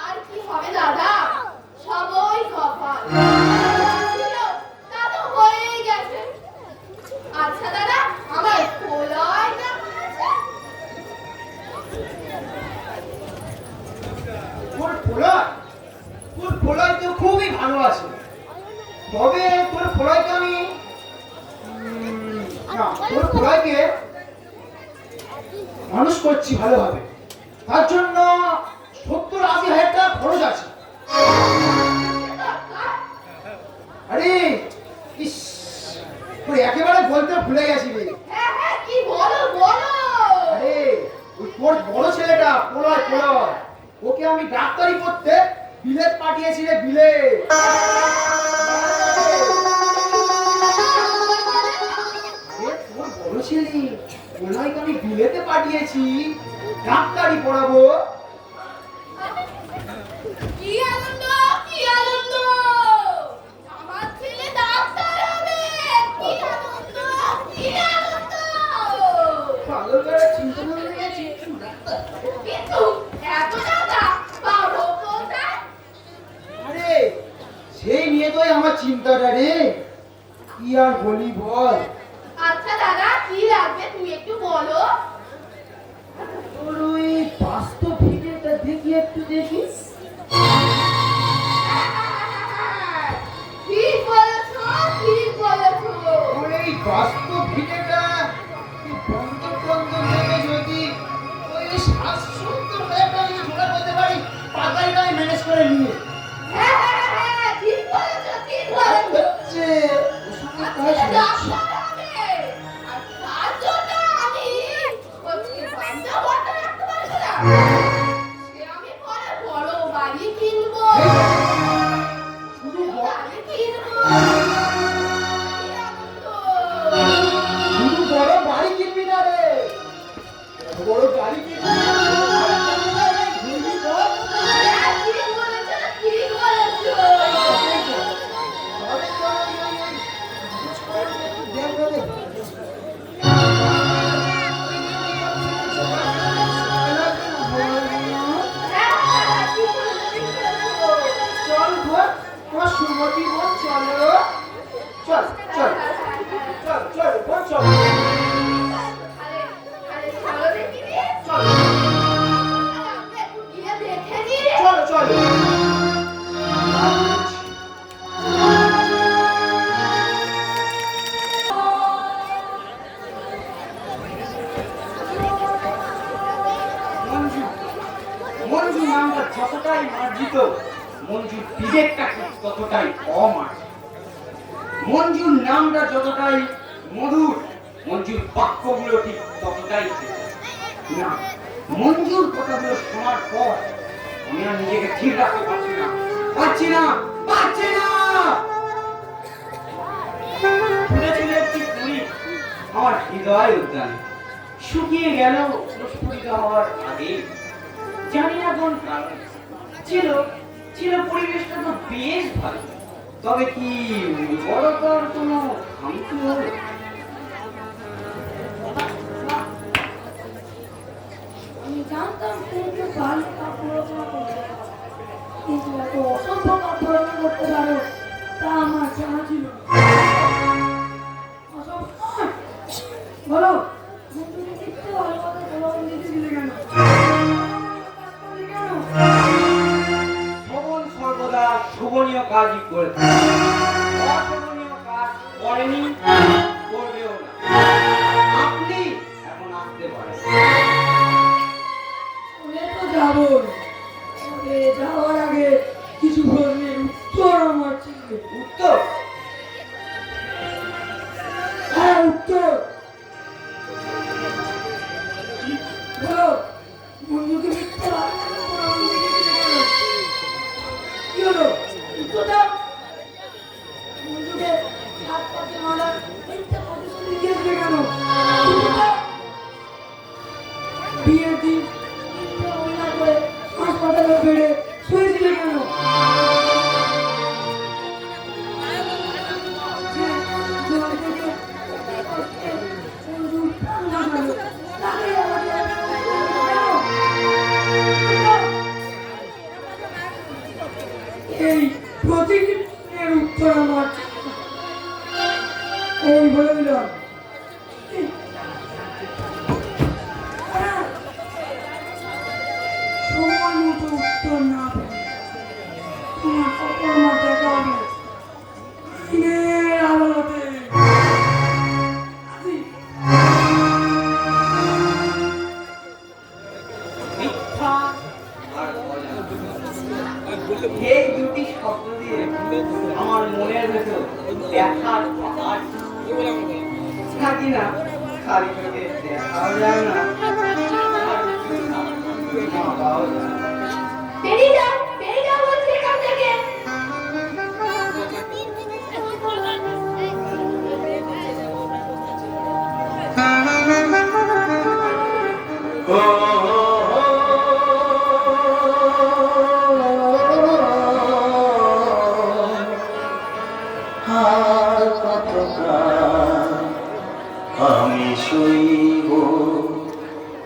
আর কি হবে দাদা, সবই কপাল। ছিল, তা তো হয়েই গেছে। আচ্ছা দাদা, আমার কোলয় কেমন আছে? তোর পোলায় তো খুবই ভালো আছে। তবে তোর পোলাইকে আমি না, তোর পোলাইকে মানুষ করছি ভালোভাবে। তার জন্য 70-80 হাজার টাকা খরচ আছে। দরকার? আরে ইস, তুই একেবারে বলতে ভুলে গেছি রে। হ্যাঁ হ্যাঁ, কি বলো বলো। আরে ওই তোর বড় ছেলেটা পোলয়, ওকে আমি ডাক্তারি করতে বিলেত পাঠিয়েছি রে, বিলেত। তোর বড় ছেলে পোলয়কে আমি বিলেতে পাঠিয়েছি ডাক্তারি পড়াবো। কি আনন্দ, কি আনন্দ, আমার ছেলে ডাক্তার হবে। কি আনন্দ, কি আনন্দ। পাগল করে চিন্তা করে গেছি ডাক্তার। কিন্তু এত টাকা পাবো কোথায়? আরে সেই নিয়ে তোই আমার চিন্তাটা রে, কি আর বলি বল। আচ্ছা দাদা, কি লাগবে তুমি একটু বলো। তোর ওই বাস্তব ভিডিওটা দেখি, একটু দেখিস। ঠিক বলেছো, ঠিক বলেছো। ওর এই বাস্তব ভিডিওটা বন্ধ থেকে যদি ওই 770 হাজার টাকা যদি জোগাড় করতে পারি, পাতাইটা আমি ম্যানেজ করে নিয়ে হ্যাঁ হ্যাঁ হ্যাঁ, ঠিক বলেছো, ঠিক বলেছো। হচ্ছে ওষুধের কাজ ছেলে হচ্ছে। ডাক্তার হবে। আর তার জন্য আমি হচ্ছে বান্ধব বন্ধ রাখতে পারবো না। সে আমি পরে বড় বাড়ি কিনবো, শুধু ব- গাড়ি কিনবো। কি আনন্দ। শুধু বড় বাড়ি কিনবি না রে, বড় গাড়ি কিনবি। ঘুরবি মতি বোন চলো চল চল চল চল বোন চল আরে আরে চলো দেখি রে চল আমরা একটু গিয়ে দেখে নিই রে চল চল মঞ্জু মঞ্জু নামটা যতটাই মার্জিত, মঞ্জুর বিবেকটা ঠিক ততটাই অমার্জিত। মঞ্জুর নামটা যতটাই মধুর, মঞ্জুর বাক্যগুলো ঠিক ততটাই তেতো। না, মঞ্জুর কথাগুলো শোনার পর আমি আর নিজেকে ঠিক রাখতে পারছি না, পারছি না, পারছি না। ফুটেছিল একটি কুড়ি আমার হৃদয় উদ্যানে, শুকিয়ে গেল প্রস্ফুটিত হওয়ার আগে। জানি না কোন কারণ ছিল, ছিল পরিবেশটা তো বেশ ভালো, তবে কি উর্বরতার কোনো খামতি হলো? আমি জানতাম তুমি খুব ভালো কাপড় রচনা করতে পারো, কিন্তু এত অসম্ভব কাপড় রচনা করতে পারো তা আমার জানা ছিল না। অসম্ভব। বলো, তুমি মিথ্যে ভালো কথা বলো, লিখেছিলে কেন? কেন? শোভন সর্বদা শোভনীয় কাজই করেছে, অশোভনীয় কাজ করেনি, করবেও না। আপনি এখন আসতে পারেন। চলে তো যাবো, তবে যাওয়ার আগে কিছু প্রশ্নের উত্তর আমার ছিল। উত্তর? হ্যাঁ, উত্তর। বলো, বন্ধুকে মিথ্যে বাক্য করে আমি লিখেছিলে কেন? কি হলো? উত্তর দাও। বন্ধুকে হাত পাতে মারার মিথ্যে প্রতিশ্রুতি দিয়েছিলে কেন? উত্তর দাও। বিয়ের দিন মিথ্যে অভিনয় করে হাসপাতালে বেড়ে শুয়েছিলে কেন? যে জল থেকে কষ্টে বন্ধুর প্রাণ বাঁচালো, তাকে আমাকে কেন? এই প্রতিদিনের উত্তর আমার ছিল না। এই বলে দিলাম। সময় মতো উত্তর না পেলে তোমার কপাল মাঠে যাবে দিনের আদালতে। আসি। মিথ্যা আর অজানা, এই দুটি শব্দ দিয়ে আমার মনের ভেতর দেখার পাহাড় থাকি না, খালি চোখে দেখাও যায় না, ভাবাও যায় না। বেরিয়ে যাও বলছি এখান থেকে আর কতকাল আমি সইব,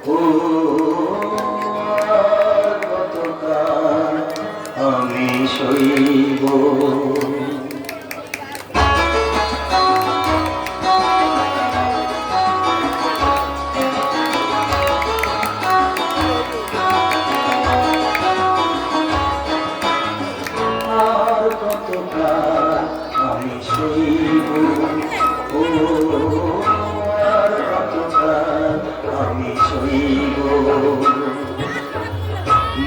ও আর কতকাল আমি সইব। আর কতকাল আমি সইব, ও আর কতকাল আমি সইব।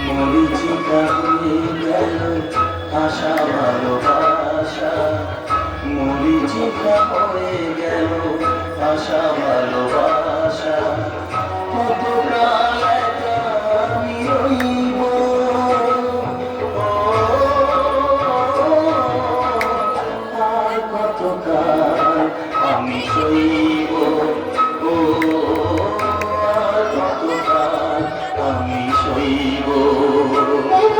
মরিচিকা হয়ে গেল আশা ভালোবাসা, মরিচিকা হয়ে গেল আশা ভালোবাসা। কতকাল একা আমি রইব, আর কতকাল আমি সইব, ও আর কতকাল আমি সইব। Thank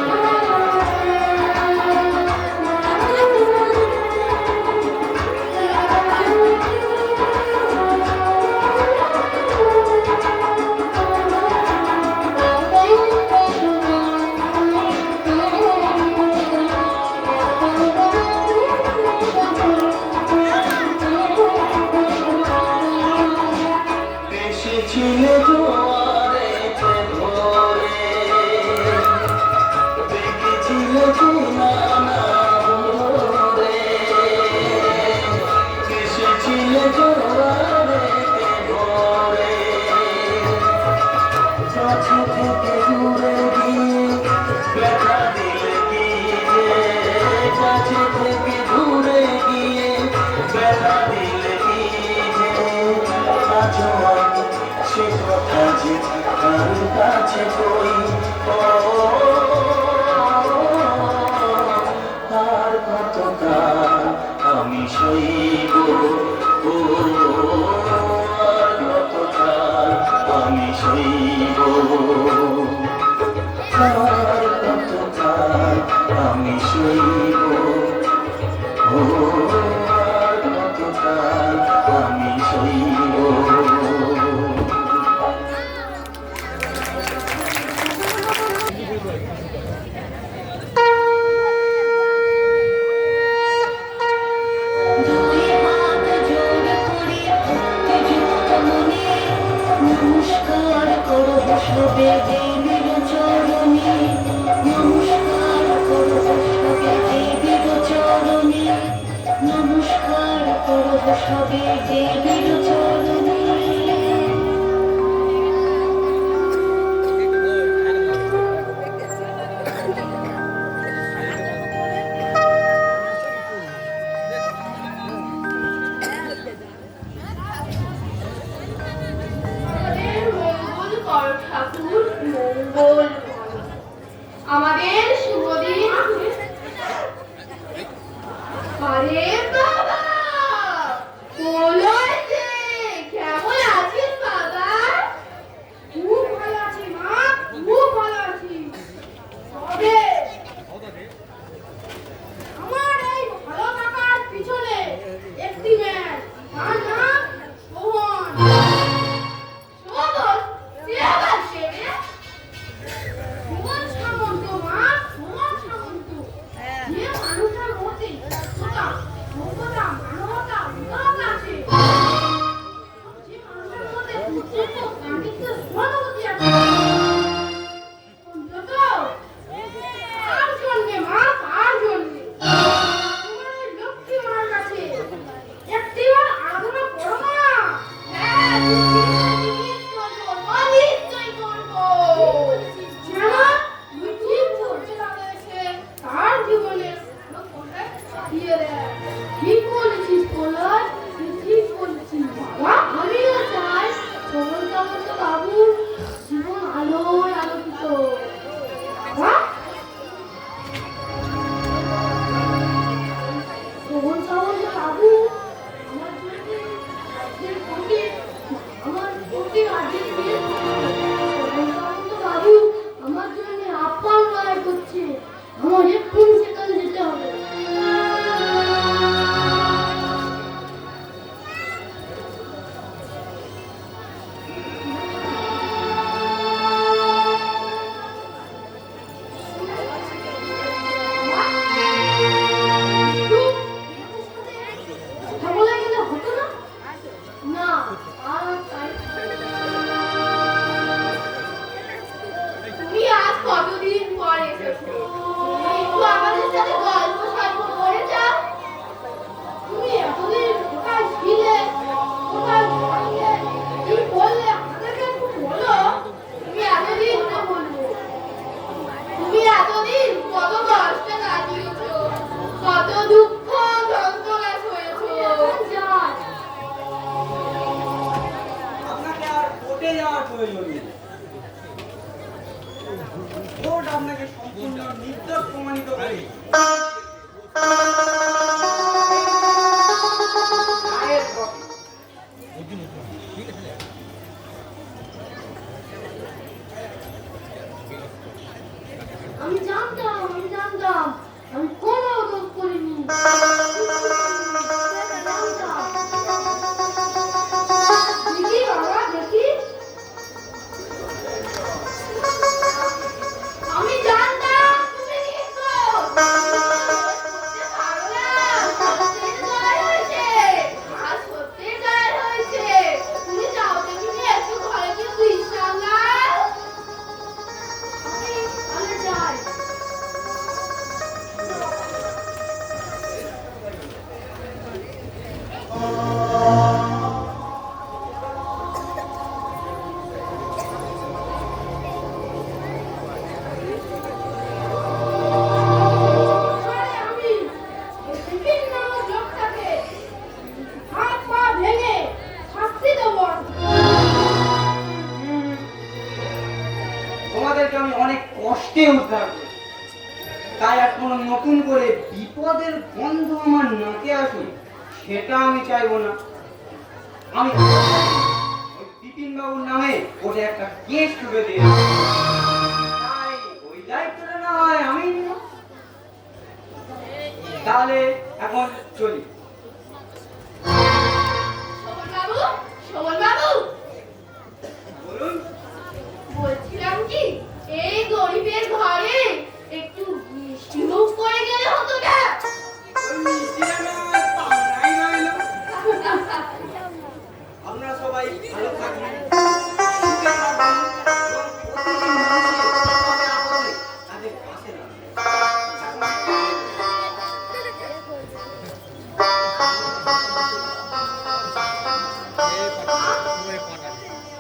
you. তার কাছে কই আর কতকাল আমি সইব আর কতকাল আমি সইব আর কতকাল আমি সইব আর কতকাল আমি সইব দুই হাত জোড় করে ভক্তিযুক্ত মনে নমস্কার করব সবে দেবীর চরণে, নমস্কার করব সবে দেবীর চরণে, নমস্কার করব সবে দেবীর চরণে। আমাদের মঙ্গল কর ঠাকুর, মঙ্গল কর। আমাদের শুভদিন। আরে বাবা, বলোই যে, কেমন আছিস বাবা? খুব ভালো আছি মা, খুব ভালো আছি। তবে আমার এই ভালো থাকার পিছনে একটি মেয়ে, তার নাম সোহন। সোহন, কে আবার সে রে? সুমন সামন্ত মা, সুমন সামন্ত। যে মানুষের মধ্যে সততা, সভ্যতা, মানবতা, উদারতা আছে। যে মানুষের মধ্যে দুর্জন্য, পাণ্ডিত্য, সহানুভূতি আছে। অন্তত কার জন্যে মা, কার জন্যে? তোমার এই লক্ষ্মী মার কাছে একটিবার আরাধনা করো না। হ্যাঁ, নিশ্চয় করবো, নিশ্চয় করবো। কেন? তুই ঠিক বলতে তার জীবনে কোনো নতুন করে বিপদের গন্ধ আমার নাকে আসুন সেটা আমি চাইবো না। আমি বিপিন বাবুর নামে ওটা একটা কেস তুলে দিয়ে তাই ওই দায়িত্বটা না হয় আমি নিব। তাহলে এখন চলি। শোভন বাবু বলুন। বলছিলাম কি এই গরিবের ঘরে একটু মিষ্টি মুখ করে গেলে হতো না? ওই মিষ্টিটা না হয় পাওনাই রইলো। আপনারা সবাই ভালো থাকবেন, সুখে থাকবেন এবং প্রতিটি মানুষের বিপদে আপদে তাদের পাশে দাঁড়াবেন।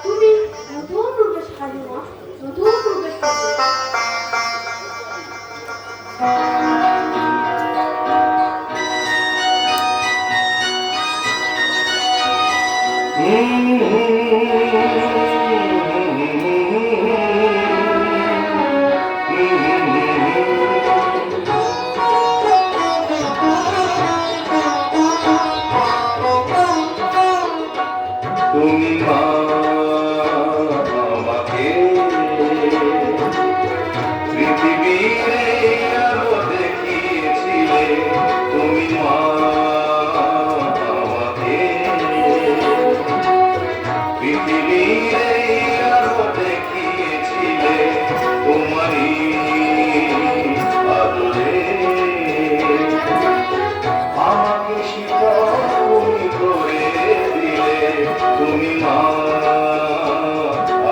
তুমি নতুন রূপে সাজো মা, নতুন রূপে সাজো। তুমি মা আমাকে পৃথিবীর এই আলো দেখিয়েছিলে, তুমি মা আমাকে পৃথিবীর এই আলো দেখিয়েছিলে, তোমারই আদরে আমাকে শীতল করে দিলে, তুমি মা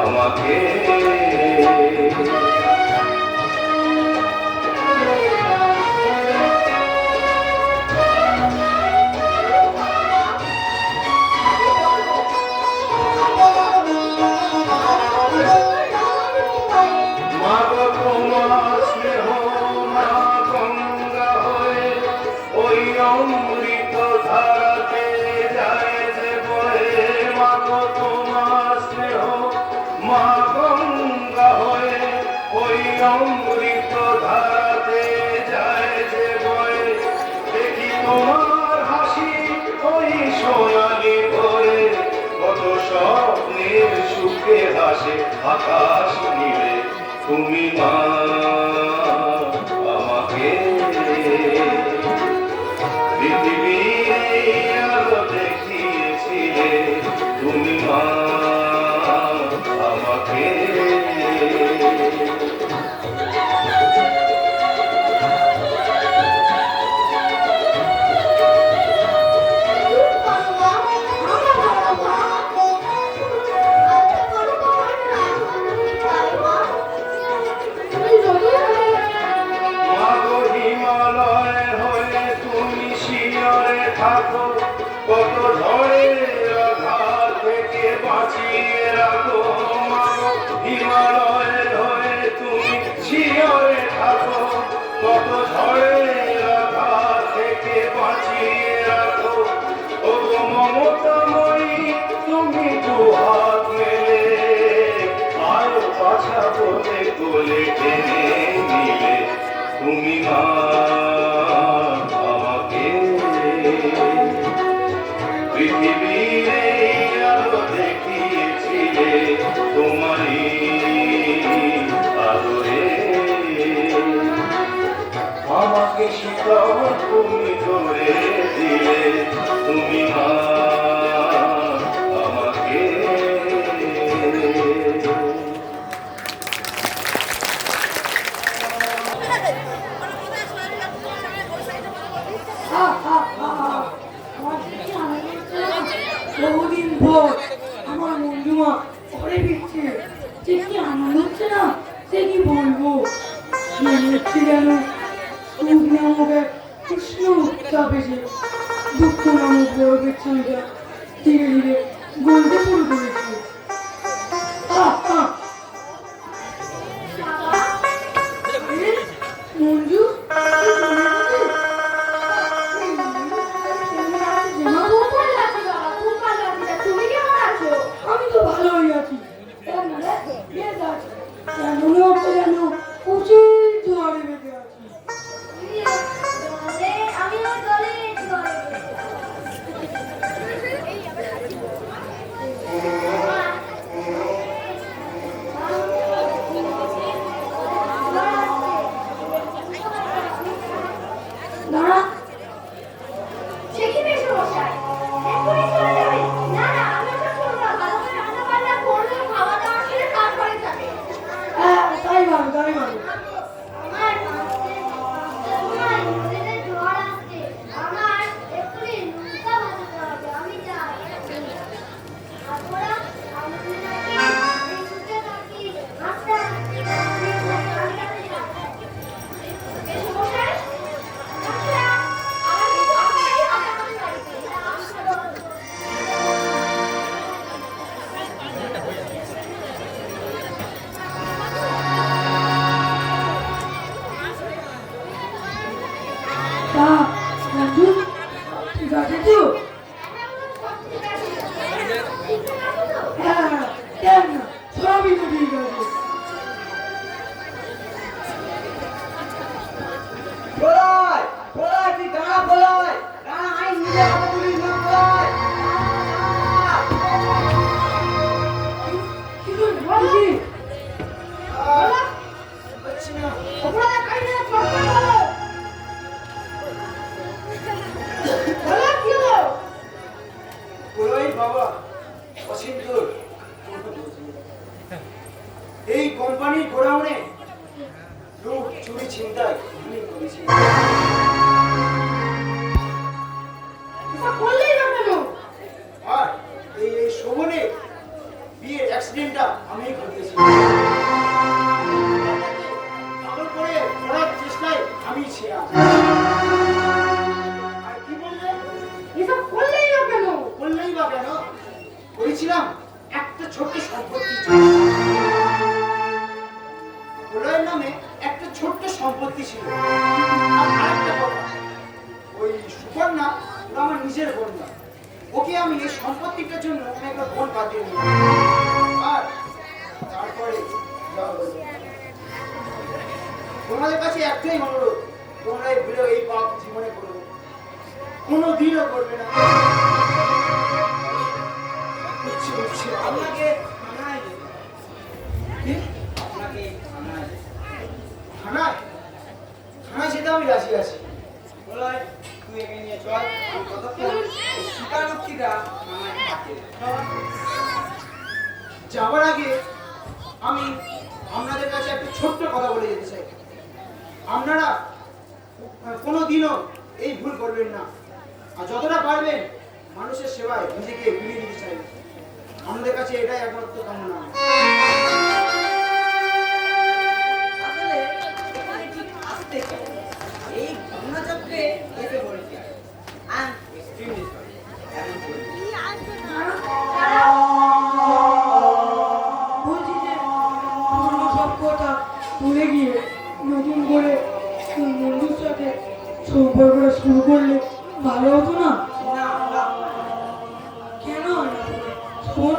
আমাকে মা গো তোমার স্নেহ মা গঙ্গা হয়ে ওই অমৃত ধারাতে যায় যে বয়ে, মা গো তোমার স্নেহ মা গঙ্গা হয়ে ওই অমৃত ধারাতে যায় যে বয়ে, দেখি তোমার হাসি ওই সোনালি ভোরে, কত স্বপ্নের সুখে হাসে আকাশ নীলে, তুমি মা আমাকে পৃথিবীর এই আলো দেখিয়েছিলে, তুমি মা আমাকে মাগো হিমালয় হয়ে তুমি শিয়রে থাকো, কত ঝড়ের আঘাত থেকে বাঁচিয়ে রাখো, মাগো হিমালয় হয়ে তুমি শিয়রে থাকো, কত ঝড়ের আঘাত থেকে বাঁচিয়ে রাখো, ও গো মমতাময়ী তুমি দুহাত মেলে আলো পাছা বলে কোলে টেনে নিলে, তুমি মা আমাকে পৃথিবীর এই আলো দেখিয়েছিলে, তোমারই আদরে আমাকে শীতল তুমি করে দিলে, তুমি মা আমাকে বহুদিন পর আমার বন্ধুমা ঘরে ফিরছে, যে কি আনন্দ হচ্ছে না সে কি বলবো। মনে হচ্ছে যেন সুখ নামক এক কৃষ্ণ উত্তাপ এসে দুঃখ নামক বরফের চাঁদা ধীরে ধীরে গলতে শুরু করেছে। মঞ্জু আমি তো ভালোই আছি, মনে হচ্ছে যেন উচিত দুয়ারে বেঁধে আছি। তা বন্ধু ঠিক আছে তো? হ্যাঁ দেখ না সবই তো ঠিক আছে। বলাই বলাই তুই দাঁড়া বলাই দাঁড়া আমি নিজে হাতে তুলি না বলাই কি করবি? হচ্ছে না অপরাধ কাইনে পড়তে বলো বলো কি হলো বলাই বাবা অসিন্দুর এই কোম্পানির গোডাউনে লুট চুরি ছিনতাই আমি করেছি। এসব করলেই না কেন আর এই শোভনে বিয়ের অ্যাক্সিডেন্টটা আমি ঘটিয়েছি। পাগল করে করার চেষ্টায় আমি ছিলাম। আর কি বললে? এসব করলেই না কেন বললেই বা কেন? করেছিলাম একটা ছোট্ট সম্পত্তি। প্রলয়ের নামে একটা ছোট্ট সম্পত্তি ছিল। আর আরেকটা কথা, ওই সুকন্যা ওটা আমার নিজের বোন না। ওকে আমি এই সম্পত্তিটার জন্য একটা বোন পাঠিয়ে নিই। আর তারপরে যা হলো। তোমাদের কাছে একটাই অনুরোধ, তোমরা এই ভুলে এই পাপ জীবনে করবে কোনোদিনও করবে না। আপনাকে থানায় যেতে হবে। কি? আপনাকে থানায় যেতে হবে। থানায়? থানায় যেতে আমি রাজি আছি। বলাই তুই একে নিয়ে চল আমি কতক্ষণ এই স্বীকারোক্তিটা থানায় পাঠিয়ে দেব। যাওয়ার আগে আমি আপনাদের কাছে একটা ছোট্ট কথা বলে যেতে চাই। আপনারা কোনোদিনও এই ভুল করবেন না। আর যতটা পারবেন মানুষের সেবায় নিজেকে বিলিয়ে দিতে চাইবেন। আমাদের কাছে এটাই একমাত্র কামনা। আসলে এখানে ঠিক আসতে চাই এই ঘটনাচক্রে এসে পড়েছি আই এম এক্সট্রিমলি সরি এমন করেছি। বলছি যে পুরনো সব কথা ভুলে গিয়ে নতুন করে তুই বন্ধুর সাথে সম্পর্কটা শুরু করলে ভালো হতো না? না না কেন হয় না? শোন,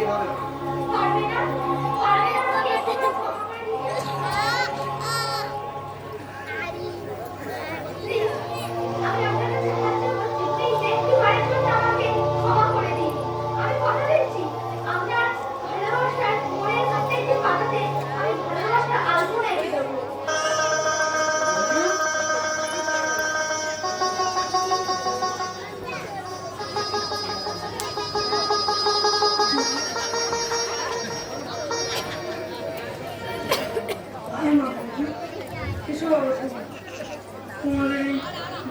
এভাবে পারবে না পারবে না আমাকে একটু ক্ষমা করে দিতে প্লিজ আমি আপনার কাছে হাত জোড় করছি প্লিজ একটু বারের জন্য আমাকে ক্ষমা করে দিন আমি কথা দিচ্ছি আপনার ভালোবাসার মনের প্রত্যেকটি পাতাতে আমি ভালোবাসার আলো রেখে দেবো আরে না বন্ধু, এসব অবস্থা নেই। তোমাদের এই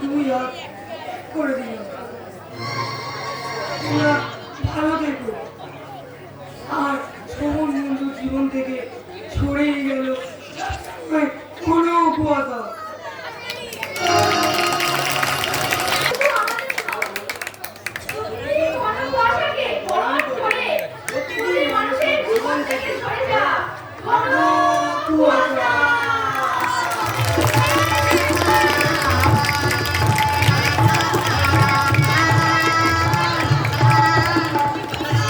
দুই হাত করে দিলাম। তোমরা ভালো থেকো। আর সবুজ বন্ধু জীবন থেকে সরেই গেল কোনো কুয়াশা